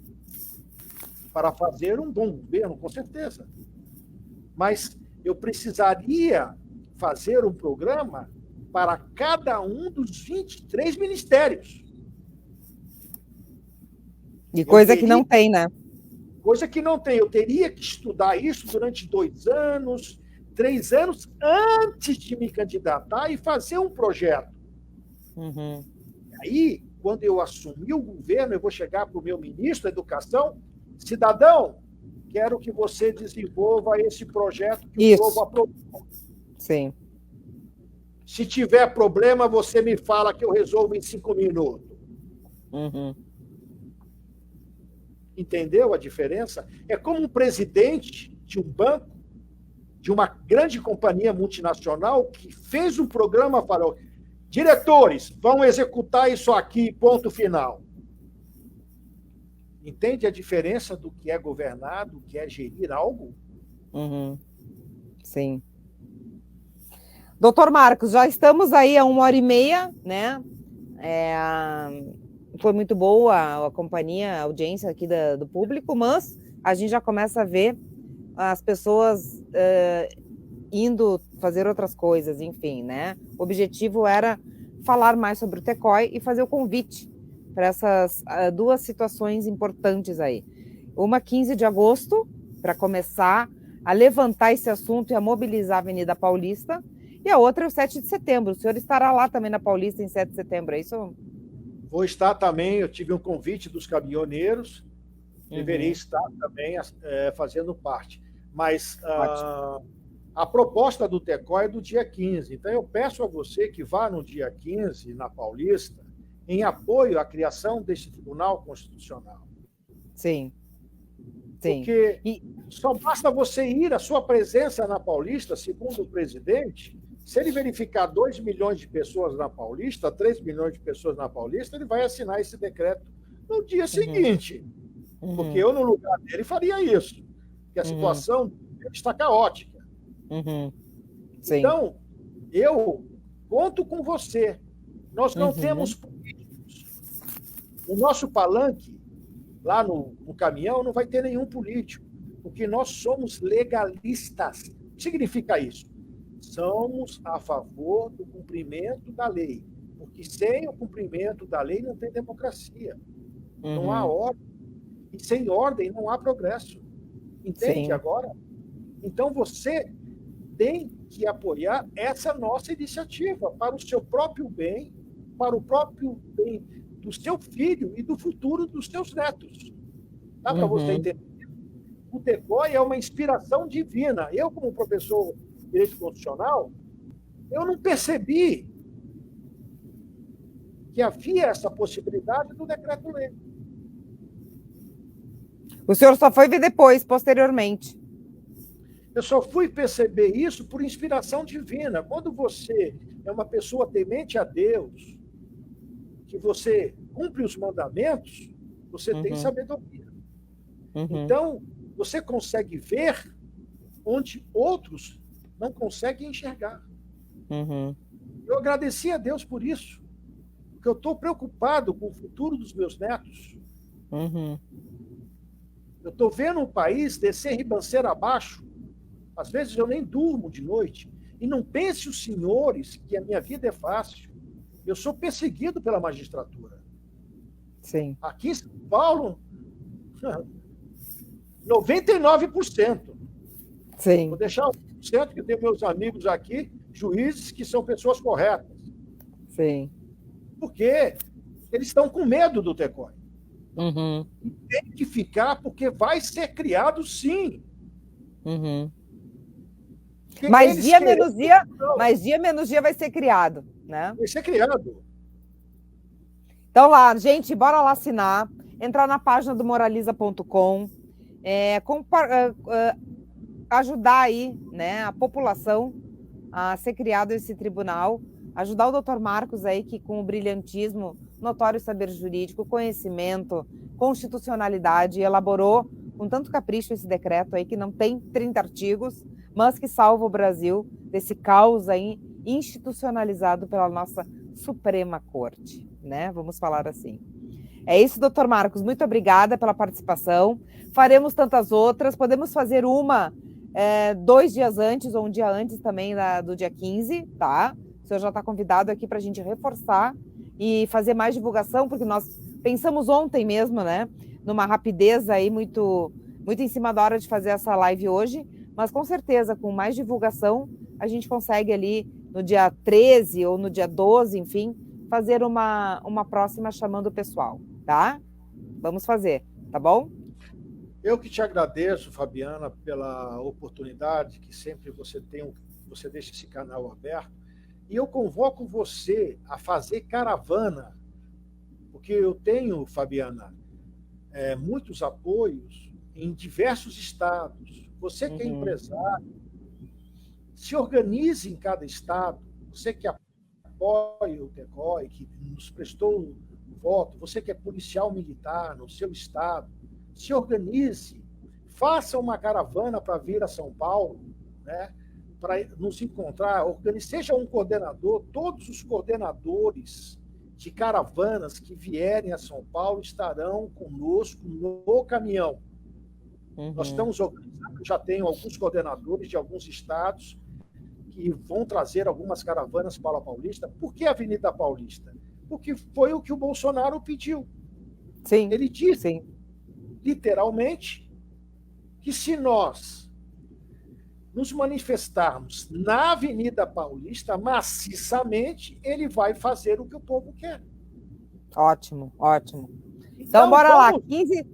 para fazer um bom governo, com certeza. Mas eu precisaria fazer um programa para cada um dos 23 ministérios. E coisa que não tem, né? Coisa que não tem. Eu teria que estudar isso durante 2 anos, 3 anos, antes de me candidatar e fazer um projeto. Aí, quando eu assumir o governo, eu vou chegar para o meu ministro da Educação: cidadão, quero que você desenvolva esse projeto que o povo aprovou. Sim. Se tiver problema, você me fala que eu resolvo em 5 minutos. Entendeu a diferença? É como um presidente de um banco, de uma grande companhia multinacional, que fez um programa, falou: diretores, vão executar isso aqui, ponto final. Entende a diferença do que é governar, do que é gerir algo? Sim. Doutor Marcos, já estamos aí há 1h30, né? Foi muito boa a companhia, a audiência aqui do público, mas a gente já começa a ver as pessoas indo fazer outras coisas, enfim, né? O objetivo era falar mais sobre o TECOI e fazer o convite para essas 2 situações importantes aí. Uma, 15 de agosto, para começar a levantar esse assunto e a mobilizar a Avenida Paulista, e a outra é o 7 de setembro. O senhor estará lá também na Paulista em 7 de setembro, é isso? Vou estar também, eu tive um convite dos caminhoneiros, deverei estar também fazendo parte. Mas a proposta do TECOI é do dia 15, então eu peço a você que vá no dia 15, na Paulista, em apoio à criação desse Tribunal Constitucional. Sim. Porque só basta você ir, a sua presença na Paulista, segundo o presidente, se ele verificar 2 milhões de pessoas na Paulista, 3 milhões de pessoas na Paulista, ele vai assinar esse decreto no dia seguinte. Porque eu, no lugar dele, faria isso. Porque a situação está caótica. Sim. Então, Eu conto com você. Nós não temos políticos. O nosso palanque, lá no caminhão, não vai ter nenhum político, porque nós somos legalistas. O que significa isso? Somos a favor do cumprimento da lei, porque sem o cumprimento da lei não tem democracia, não há ordem, e sem ordem não há progresso. Entende Sim. agora? Então você tem que apoiar essa nossa iniciativa para o seu próprio bem, para o próprio bem do seu filho e do futuro dos seus netos. Dá para você entender? O TECOI é uma inspiração divina. Eu, como professor de Direito Constitucional, eu não percebi que havia essa possibilidade do decreto-lei. O senhor só foi ver depois, posteriormente. Eu só fui perceber isso por inspiração divina. Quando você é uma pessoa temente a Deus, que você cumpre os mandamentos, você tem sabedoria. Então, você consegue ver onde outros não conseguem enxergar. Eu agradeci a Deus por isso, porque eu estou preocupado com o futuro dos meus netos. Eu estou vendo o país descer ribanceira abaixo. Às vezes eu nem durmo de noite. E não pense os senhores que a minha vida é fácil. Eu sou perseguido pela magistratura. Sim. Aqui em São Paulo, 99%. Sim. Vou deixar 1%, que eu tenho meus amigos aqui, juízes, que são pessoas corretas. Sim. Porque eles estão com medo do TECOI. E tem que ficar, porque vai ser criado, sim. Mais dia menos dia vai ser criado, né? Vai ser criado. Então lá, gente, bora lá assinar, entrar na página do moraliza.com, ajudar aí, né, a população a ser criado esse tribunal, ajudar o doutor Marcos aí, que com o brilhantismo, notório saber jurídico, conhecimento, constitucionalidade, elaborou com tanto capricho esse decreto aí, que não tem 30 artigos, mas que salva o Brasil desse caos aí institucionalizado pela nossa Suprema Corte, né? Vamos falar assim. É isso, doutor Marcos, muito obrigada pela participação. Faremos tantas outras, podemos fazer uma 2 dias antes ou um dia antes também do dia 15, tá? O senhor já está convidado aqui para a gente reforçar e fazer mais divulgação, porque nós pensamos ontem mesmo, né? Numa rapidez aí muito, muito em cima da hora de fazer essa live hoje, mas com certeza, com mais divulgação, a gente consegue ali no dia 13 ou no dia 12, enfim, fazer uma próxima chamando o pessoal, tá? Vamos fazer, tá bom? Eu que te agradeço, Fabiana, pela oportunidade que sempre você deixa esse canal aberto. E eu convoco você a fazer caravana, porque eu tenho, Fabiana, muitos apoios em diversos estados. Você que é empresário, se organize em cada estado. Você que apoia o TECOI, que nos prestou o voto, você que é policial militar no seu estado, se organize, faça uma caravana para vir a São Paulo, né? Para nos encontrar, seja um coordenador, todos os coordenadores de caravanas que vierem a São Paulo estarão conosco no caminhão. Nós estamos organizando, já tenho alguns coordenadores de alguns estados que vão trazer algumas caravanas para a Paulista. Por que a Avenida Paulista? Porque foi o que o Bolsonaro pediu. Sim. Ele disse, literalmente, que se nós nos manifestarmos na Avenida Paulista maciçamente, ele vai fazer o que o povo quer. Ótimo, ótimo. Então bora lá, 15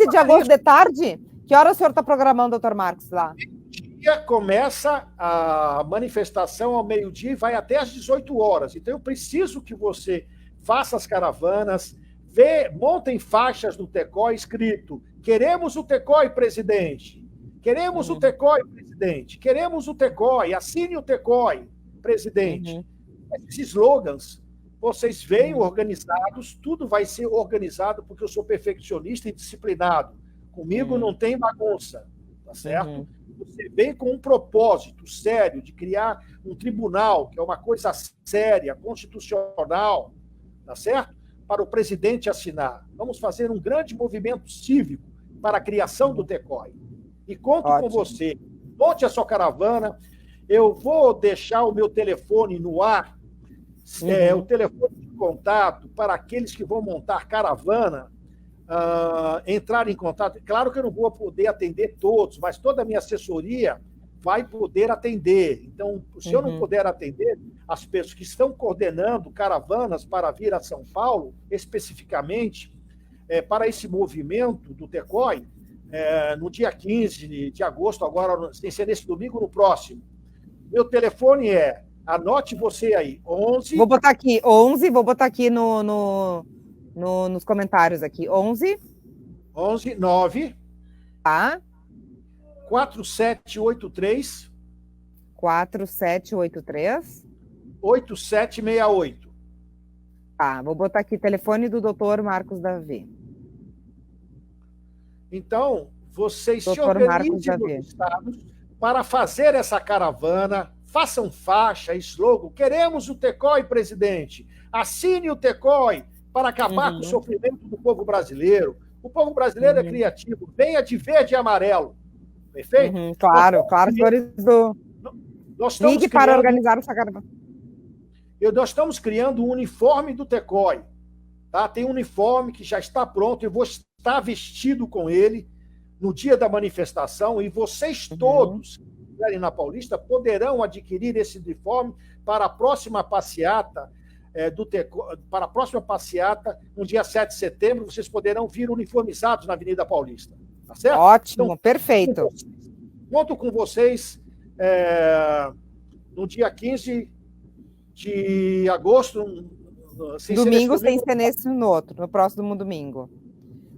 de agosto de tarde? Que hora o senhor está programando, doutor Marcos, lá? Dia começa a manifestação ao meio-dia e vai até às 18 horas. Então eu preciso que você faça as caravanas, montem faixas no TECOI escrito: queremos o TECOI, presidente. Queremos o TECOI, presidente. Queremos o TECOI. Assine o TECOI, presidente. Esses slogans, vocês venham organizados, tudo vai ser organizado, porque eu sou perfeccionista e disciplinado. Comigo não tem bagunça, tá certo? Você também com um propósito sério de criar um tribunal, que é uma coisa séria, constitucional, tá certo? Para o presidente assinar. Vamos fazer um grande movimento cívico para a criação do TECOI. E conto com você. Monte a sua caravana. Eu vou deixar o meu telefone no ar, o telefone de contato para aqueles que vão montar caravana, entrar em contato. Claro que eu não vou poder atender todos, mas toda a minha assessoria vai poder atender. Então, se eu não puder atender, as pessoas que estão coordenando caravanas para vir a São Paulo, especificamente, para esse movimento do TECOI, no dia 15 de agosto, agora, sem ser nesse domingo, no próximo. Meu telefone anote você aí, 11... Vou botar aqui, 11, vou botar aqui nos comentários aqui, 11... 9... Tá. 4783... 4783... 8768. Tá, vou botar aqui, telefone do Dr. Marcos Davi. Então, vocês se Dr. Marcos organizem Davi. nos estados para fazer essa caravana, façam faixa, slogan. Queremos o TECOI, presidente. Assine o TECOI para acabar com o sofrimento do povo brasileiro. O povo brasileiro é criativo. Venha de verde e amarelo. Perfeito? Claro, claro, senhores do... Ligue para organizar essa caravana. Nós estamos criando um uniforme do TECOI. Tá? Tem um uniforme que já está pronto. Eu vou estar vestido com ele no dia da manifestação, e vocês todos que estiverem na Paulista poderão adquirir esse uniforme para a próxima passeata do TECOI, para a próxima passeata, no dia 7 de setembro, vocês poderão vir uniformizados na Avenida Paulista. Tá certo? Ótimo, então, perfeito. Conto com vocês no dia 15 de agosto. Domingo sem ser nesse no outro, no próximo domingo.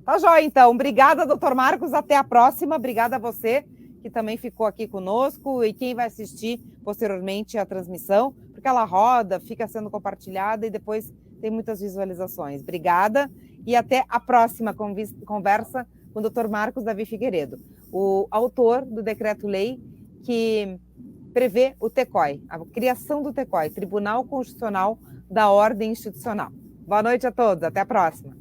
Tá joia, então. Obrigada, doutor Marcos. Até a próxima. Obrigada a você que também ficou aqui conosco e quem vai assistir posteriormente a transmissão, porque ela roda, fica sendo compartilhada e depois tem muitas visualizações. Obrigada e até a próxima conversa com o doutor Marcos Davi Figueiredo, o autor do decreto-lei que prevê o TECOI, a criação do TECOI, Tribunal Constitucional da Ordem Institucional. Boa noite a todos. Até a próxima.